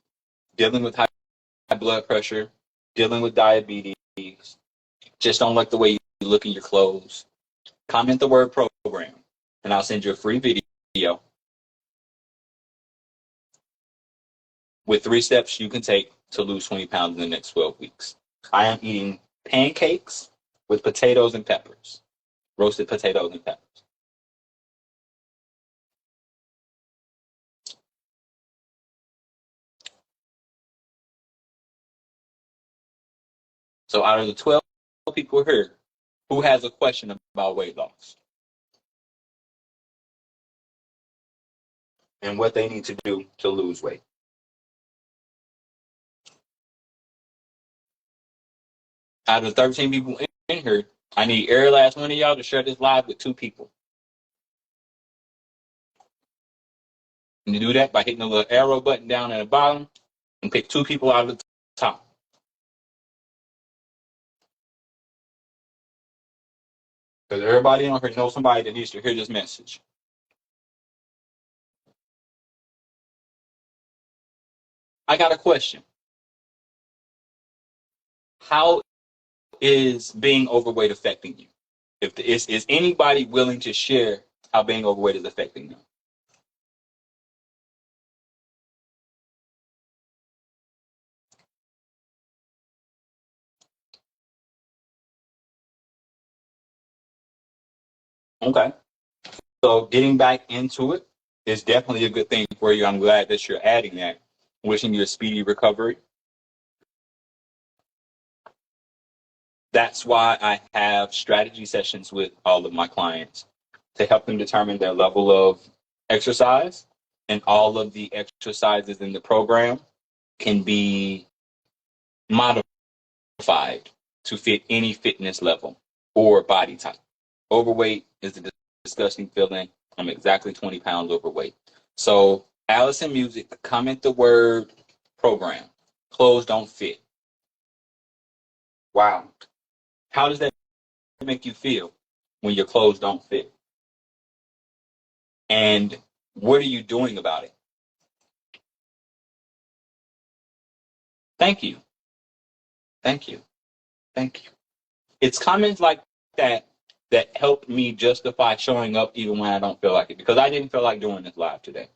dealing with high blood pressure, dealing with diabetes, just don't like the way you look in your clothes, comment the word program, and I'll send you a free video with 3 steps you can take to lose 20 pounds in the next 12 weeks. I am eating pancakes with potatoes and peppers, roasted potatoes and peppers. So out of the 12 people here, who has a question about weight loss and what they need to do to lose weight? Out of the 13 people in here, I need every last one of y'all to share this live with 2 people. And you do that by hitting the little arrow button down at the bottom and pick 2 people out of the top. Because everybody on here knows somebody that needs to hear this message. I got a question. How is being overweight affecting you? Is anybody willing to share how being overweight is affecting them? Okay. So getting back into it is definitely a good thing for you. I'm glad that you're adding that. Wishing you a speedy recovery. That's why I have strategy sessions with all of my clients to help them determine their level of exercise. And all of the exercises in the program can be modified to fit any fitness level or body type. Overweight is a disgusting feeling. I'm exactly 20 pounds overweight. So, Allison Music, comment the word program. Clothes don't fit. Wow. How does that make you feel when your clothes don't fit? And what are you doing about it? Thank you. Thank you. Thank you. It's comments like that that help me justify showing up even when I don't feel like it, because I didn't feel like doing this live today.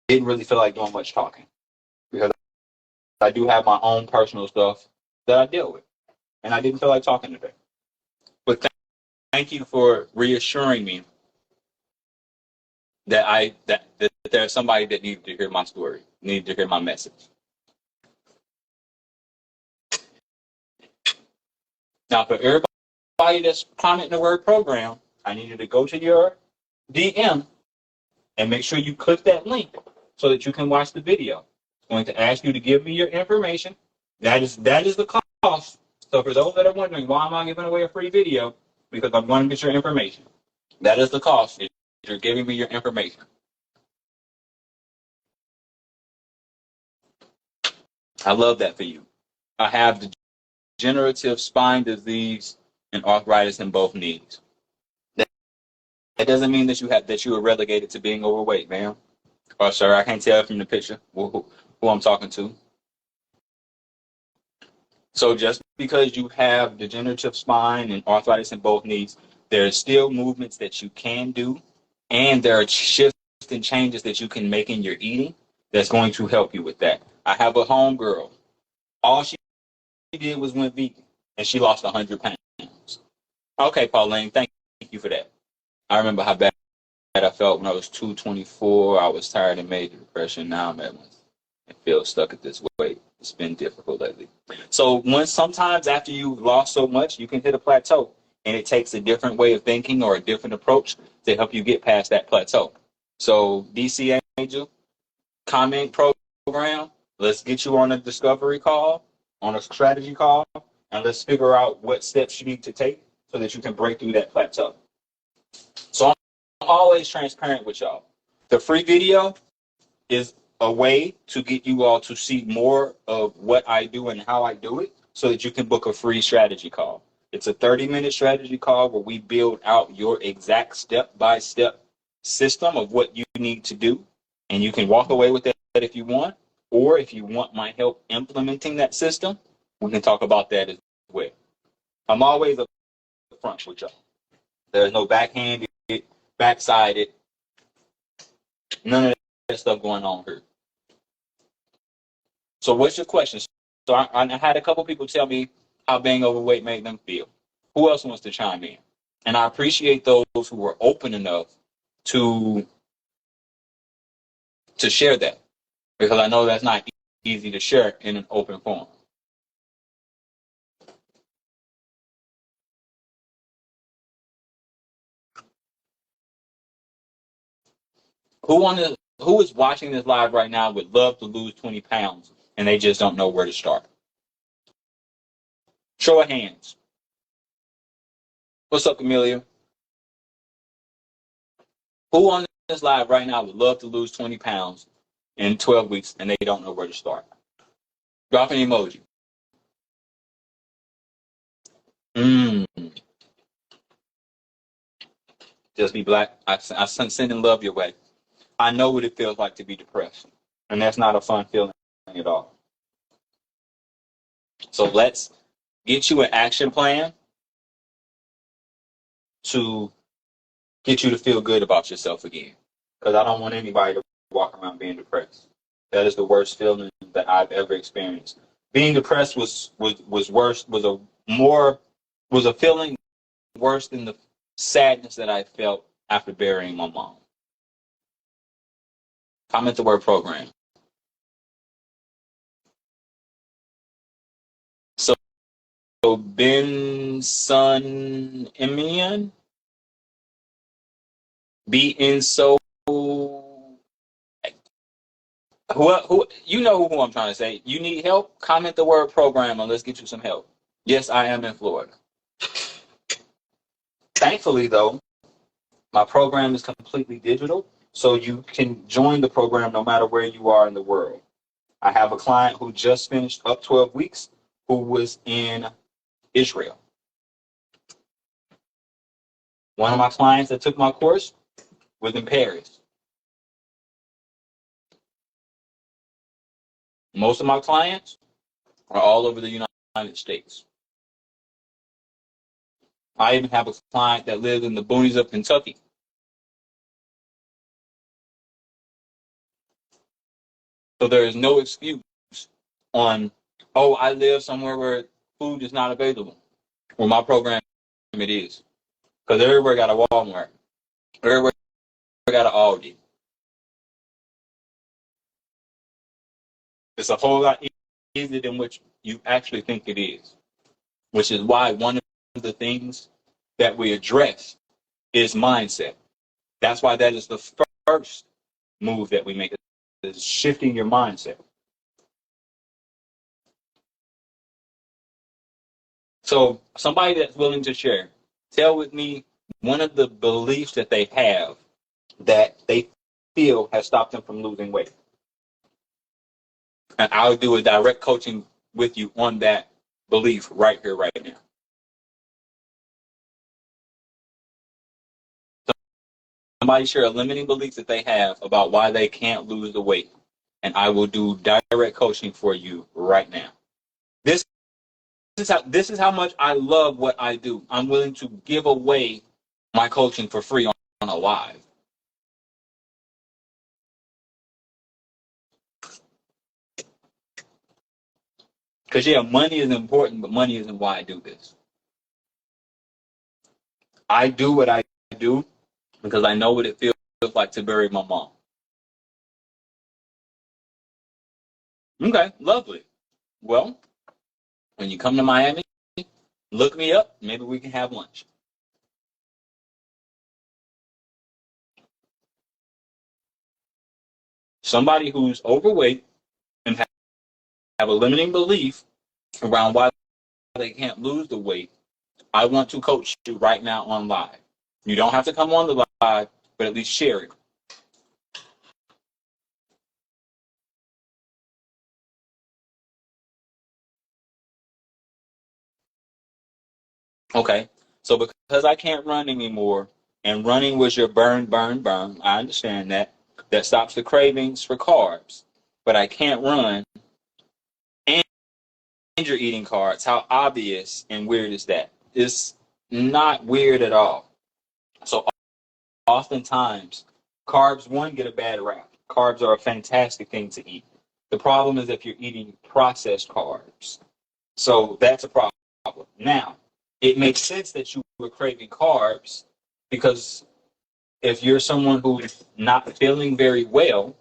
Didn't really feel like doing much talking because I do have my own personal stuff that I deal with, and I didn't feel like talking today. But thank you for reassuring me that there's somebody that needed to hear my story, needed to hear my message. Now, for everybody that's commenting the word program, I need you to go to your DM and make sure you click that link so that you can watch the video. It's going to ask you to give me your information. That is the cost. So for those that are wondering, why am I giving away a free video? Because I'm going to get your information. That is the cost. You're giving me your information. I love that for you. I have degenerative spine disease and arthritis in both knees. That doesn't mean that you are relegated to being overweight, ma'am. Or sir, I can't tell from the picture who I'm talking to. So just because you have degenerative spine and arthritis in both knees, there are still movements that you can do, and there are shifts and changes that you can make in your eating that's going to help you with that. I have a homegirl. All she did was went vegan, and she lost 100 pounds. Okay, Pauline, thank you for that. I remember how bad I felt when I was 224. I was tired and major depression. Now I'm at one. I feel stuck at this weight. It's been difficult lately. So sometimes after you've lost so much, you can hit a plateau, and it takes a different way of thinking or a different approach to help you get past that plateau. So DC Angel, comment program. Let's get you on a discovery call, on a strategy call, and let's figure out what steps you need to take so that you can break through that plateau. So I'm always transparent with y'all. The free video is a way to get you all to see more of what I do and how I do it so that you can book a free strategy call. It's a 30-minute strategy call where we build out your exact step-by-step system of what you need to do. And you can walk away with that if you want, or if you want my help implementing that system, we can talk about that as well. I'm always up front with y'all. There's no backhanded, backsided, none of that stuff going on here. So what's your question? So I had a couple people tell me how being overweight made them feel. Who else wants to chime in? And I appreciate those who were open enough to share that, because I know that's not easy to share in an open forum. Who is watching this live right now would love to lose 20 pounds and they just don't know where to start? Show of hands. What's up, Amelia? Who on this live right now would love to lose 20 pounds in 12 weeks and they don't know where to start? Drop an emoji. Just be black. I send in love your way. I know what it feels like to be depressed. And that's not a fun feeling at all. So let's get you an action plan to get you to feel good about yourself again. Because I don't want anybody to walk around being depressed. That is the worst feeling that I've ever experienced. Being depressed was worse, was a feeling worse than the sadness that I felt after burying my mom. Comment the word program. So Ben Sun Imian, be in so who you know who I'm trying to say. You need help? Comment the word program and let's get you some help. Yes, I am in Florida. Thankfully though, my program is completely digital, so you can join the program no matter where you are in the world. I have a client who just finished up 12 weeks who was in Israel. One of my clients that took my course was in Paris. Most of my clients are all over the United States. I even have a client that lives in the boonies of Kentucky. So there is no excuse on, oh, I live somewhere where food is not available. Well, my program, it is. Because everywhere got a Walmart. Everywhere got an Aldi. It's a whole lot easier than what you actually think it is. Which is why one of the things that we address is mindset. That's why that is the first move that we make, is shifting your mindset. So somebody that's willing to share, tell with me one of the beliefs that they have that they feel has stopped them from losing weight. And I'll do a direct coaching with you on that belief right here, right now. Somebody share a limiting belief that they have about why they can't lose the weight. And I will do direct coaching for you right now. This is how much I love what I do. I'm willing to give away my coaching for free on a live. Because, yeah, money is important, but money isn't why I do this. I do what I do because I know what it feels like to bury my mom. Okay, lovely. Well, when you come to Miami, look me up. Maybe we can have lunch. Somebody who's overweight and have a limiting belief around why they can't lose the weight, I want to coach you right now on live. You don't have to come on the live, but at least share it. Okay, so because I can't run anymore, and running was your burn, I understand that. That stops the cravings for carbs. But I can't run, and you're eating carbs. How obvious and weird is that? It's not weird at all. So oftentimes, carbs, one, get a bad rap. Carbs are a fantastic thing to eat. The problem is if you're eating processed carbs. So that's a problem. Now, it makes sense that you were craving carbs because if you're someone who's not feeling very well,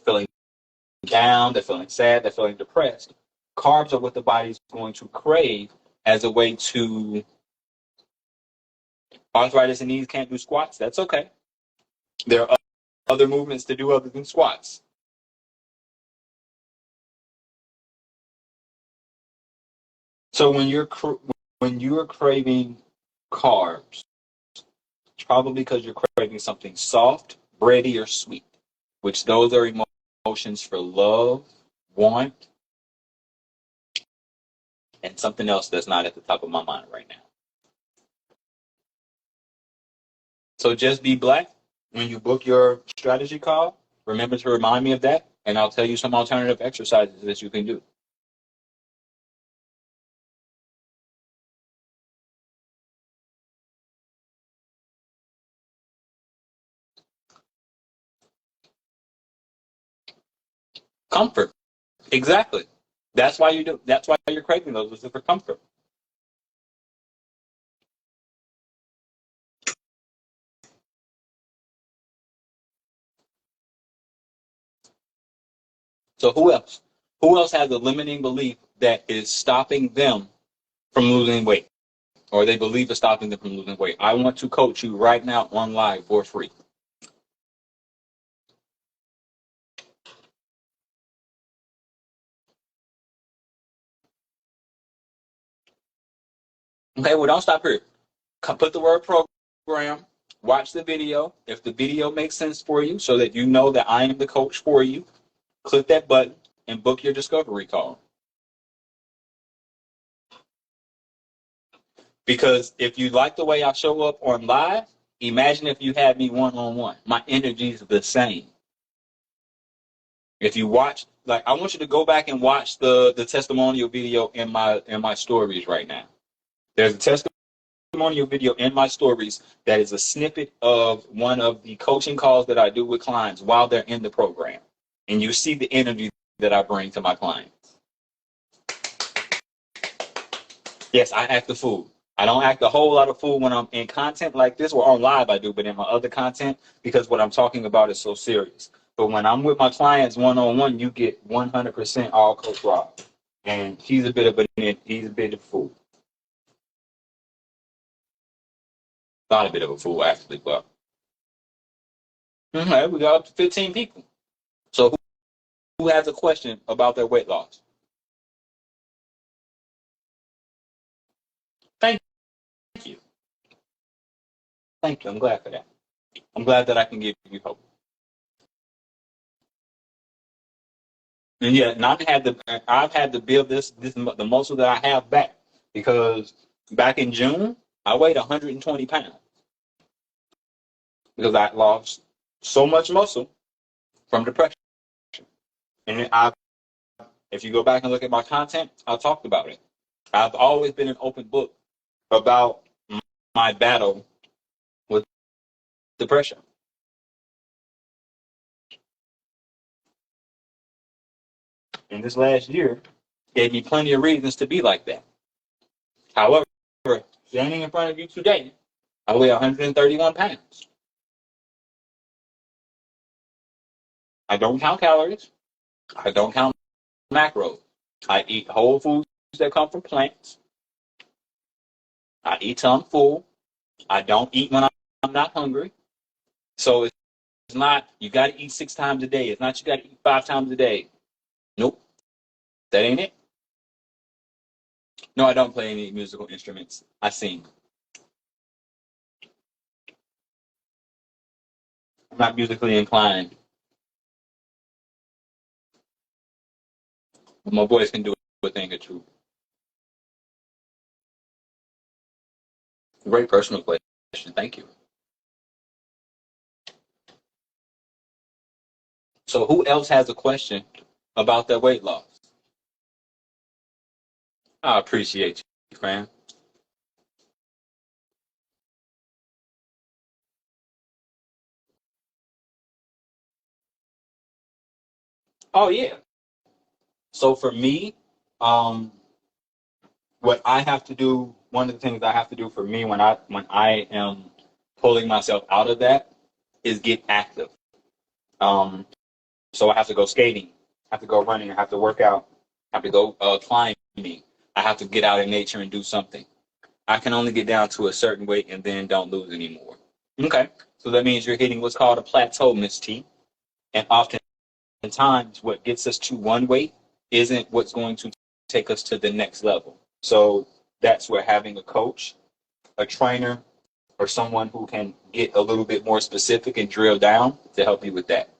feeling down, they're feeling sad, they're feeling depressed. Carbs are what the body's going to crave as a way to arthritis and knees can't do squats. That's okay. There are other movements to do other than squats. So when you're craving carbs, it's probably because you're craving something soft, bready, or sweet, which those are emotions for love, want, and something else that's not at the top of my mind right now. So just be black when you book your strategy call. Remember to remind me of that, and I'll tell you some alternative exercises that you can do. Comfort. Exactly. That's why you do. That's why you're craving those. Is for comfort. So who else? Who else has a limiting belief that is stopping them from losing weight, or they believe is stopping them from losing weight? I want to coach you right now on live for free. Okay. Well, don't stop here. Put the word program. Watch the video. If the video makes sense for you, so that you know that I am the coach for you, click that button and book your discovery call. Because if you like the way I show up on live, imagine if you had me one-on-one. My energy is the same. If you watch, like, I want you to go back and watch the testimonial video in my stories right now. There's a testimonial video in my stories that is a snippet of one of the coaching calls that I do with clients while they're in the program. And you see the energy that I bring to my clients. Yes, I act the fool. I don't act a whole lot of fool when I'm in content like this, or on live I do, but in my other content, because what I'm talking about is so serious. But when I'm with my clients one-on-one, you get 100% all Coach Rob. And he's a bit of a fool. Not a bit of a fool, actually, but okay, we got up to 15 people. So who has a question about their weight loss? Thank you. Thank you. I'm glad for that. I'm glad that I can give you hope. And yeah, and I've had to build this the muscle that I have back, because back in June I weighed 120 pounds because I lost so much muscle from depression. And if you go back and look at my content, I talked about it. I've always been an open book about my battle with depression. And this last year gave me plenty of reasons to be like that. However, standing in front of you today, I weigh 131 pounds. I don't count calories. I don't count macros. I eat whole foods that come from plants. I eat till I'm full. I don't eat when I'm not hungry. So it's not, you got to eat 6 times a day. It's not, you got to eat 5 times a day. Nope. That ain't it. No, I don't play any musical instruments. I sing. I'm not musically inclined. But my voice can do a thing or two. Great personal question. Thank you. So who else has a question about their weight loss? I appreciate you, Fran. Oh yeah. So for me, um, what I have to do, one of the things I have to do for me when I am pulling myself out of that is get active. Um, so I have to go skating. I have to go running. I have to work out. I have to go climbing. I have to get out in nature and do something. I can only get down to a certain weight and then don't lose anymore. Okay. So that means you're hitting what's called a plateau, Miss T. And oftentimes what gets us to one weight isn't what's going to take us to the next level. So that's where having a coach, a trainer, or someone who can get a little bit more specific and drill down to help you with that.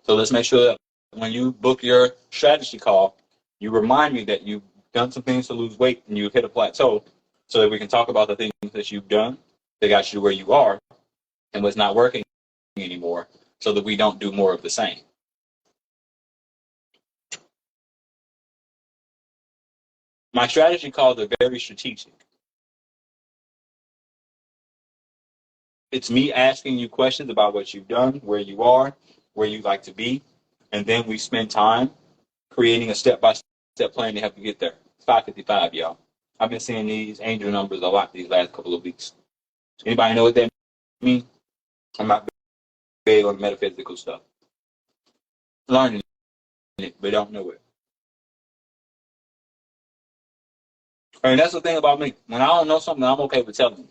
So let's make sure that when you book your strategy call, you remind me that you've done some things to lose weight and you've hit a plateau so that we can talk about the things that you've done that got you to where you are and what's not working anymore so that we don't do more of the same. My strategy calls are very strategic. It's me asking you questions about what you've done, where you are, where you'd like to be, and then we spend time creating a step-by-step plan to help you get there. It's 5:55, y'all. I've been seeing these angel numbers a lot these last couple of weeks. Anybody know what that means? I'm not big on metaphysical stuff. Learning it, but don't know it. And that's the thing about me. When I don't know something, I'm okay with telling you.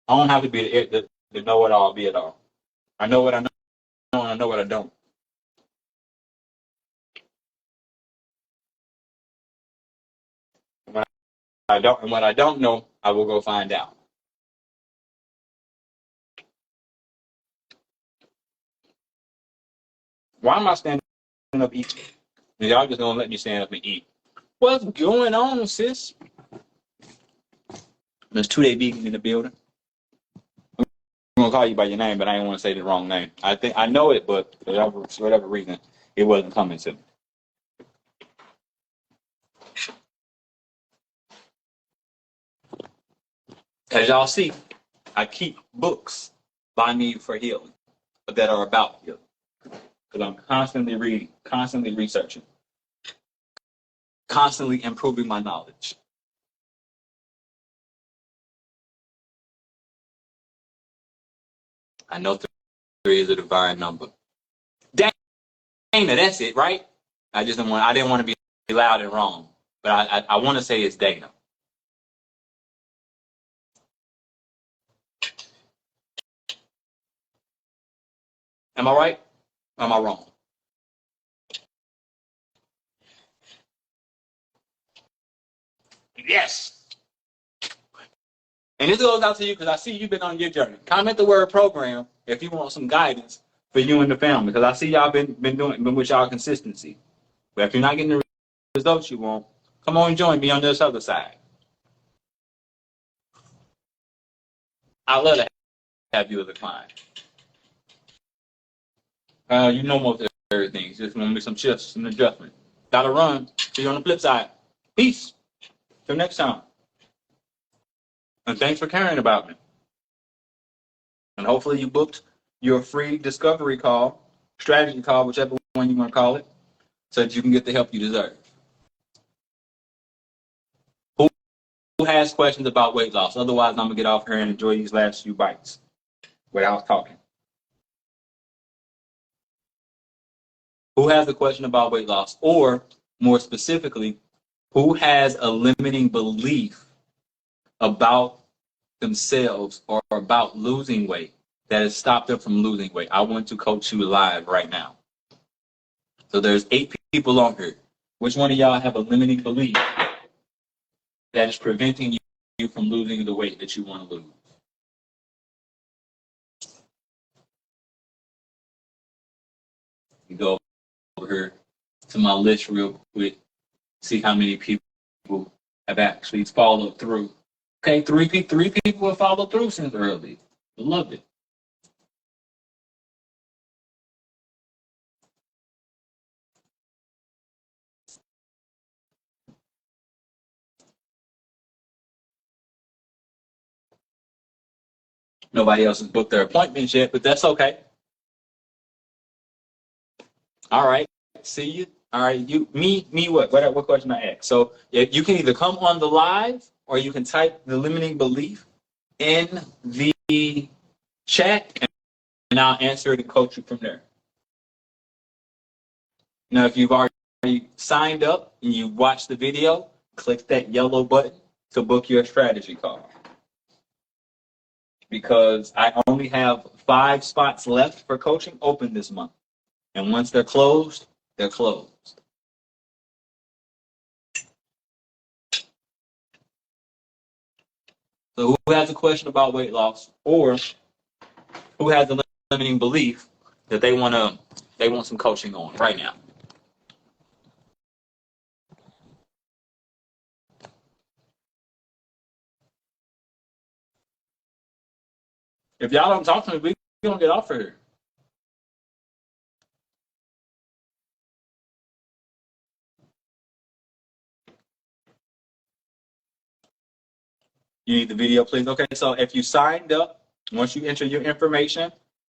I don't have to be the know-it-all, be-it-all. I know what I know, and I know what I don't. When I don't, and what I don't know, I will go find out. Why am I standing up eating? Y'all just gonna let me stand up and eat. What's going on, sis? There's 2-day vegan in the building. I'm gonna call you by your name, but I didn't want to say the wrong name. I think I know it, but for whatever reason, it wasn't coming to me. As y'all see, I keep books by me for healing that are about healing because I'm constantly reading, constantly researching, constantly improving my knowledge. I know 3 is a divine number. Dana, that's it, right? I didn't want to be loud and wrong, but I want to say it's Dana. Am I right? Or am I wrong? Yes. And this goes out to you because I see you've been on your journey. Comment the word program if you want some guidance for you and the family because I see y'all been with y'all consistency. But if you're not getting the results you want, come on and join me on this other side. I'd love to have you as a client. You know most of everything. Just want to make some shifts, some adjustment. Gotta run. See you on the flip side. Peace. Till next time. And thanks for caring about me. And hopefully you booked your free discovery call, strategy call, whichever one you want to call it, so that you can get the help you deserve. Who has questions about weight loss? Otherwise, I'm going to get off here and enjoy these last few bites without talking. Who has a question about weight loss? Or, more specifically, who has a limiting belief about themselves or about losing weight that has stopped them from losing weight? I want to coach you live right now. So there's 8 people on here. Which one of y'all have a limiting belief that is preventing you from losing the weight that you want to lose? You go over here to my list real quick, see how many people have actually followed through. Okay, three people have followed through since early. Loved it. Nobody else has booked their appointments yet, but that's okay. All right, see you All right, what question I asked? So you can either come on the live or you can type the limiting belief in the chat, and I'll answer it and coach you from there. Now, if you've already signed up and you watched the video, click that yellow button to book your strategy call. Because I only have 5 spots left for coaching open this month. And once they're closed, they're closed. So who has a question about weight loss, or who has a limiting belief that they want some coaching on right now? If y'all don't talk to me, we don't get off of here. You need the video, please. Okay, so if you signed up, once you enter your information,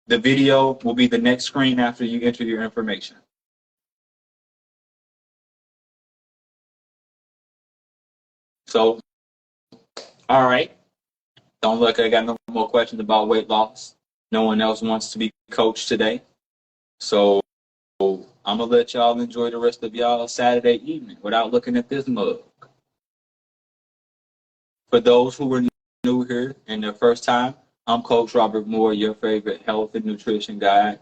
the video will be the next screen after you enter your information. So, all right. Don't look, I got no more questions about weight loss. No one else wants to be coached today. So I'm going to let y'all enjoy the rest of y'all Saturday evening without looking at this mug. For those who are new here and their first time, I'm Coach Robert Moore, your favorite health and nutrition guide,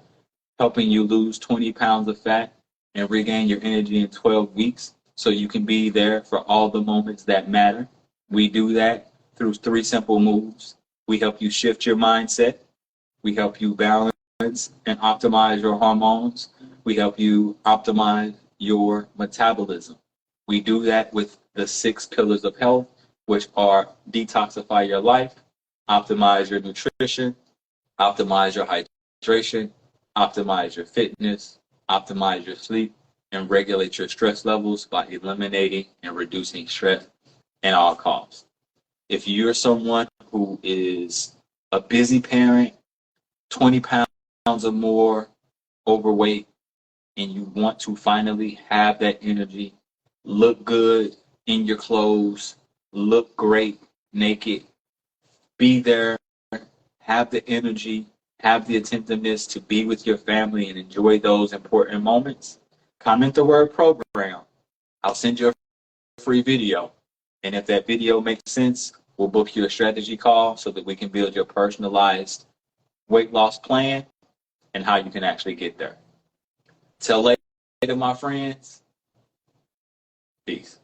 helping you lose 20 pounds of fat and regain your energy in 12 weeks so you can be there for all the moments that matter. We do that through 3 simple moves. We help you shift your mindset. We help you balance and optimize your hormones. We help you optimize your metabolism. We do that with the 6 pillars of health, which are detoxify your life, optimize your nutrition, optimize your hydration, optimize your fitness, optimize your sleep, and regulate your stress levels by eliminating and reducing stress at all costs. If you're someone who is a busy parent, 20 pounds or more overweight, and you want to finally have that energy, look good in your clothes, look great naked, be there, have the energy, have the attentiveness to be with your family and enjoy those important moments, comment the word program. I'll send you a free video. And if that video makes sense, we'll book you a strategy call so that we can build your personalized weight loss plan and how you can actually get there. Till later, my friends. Peace.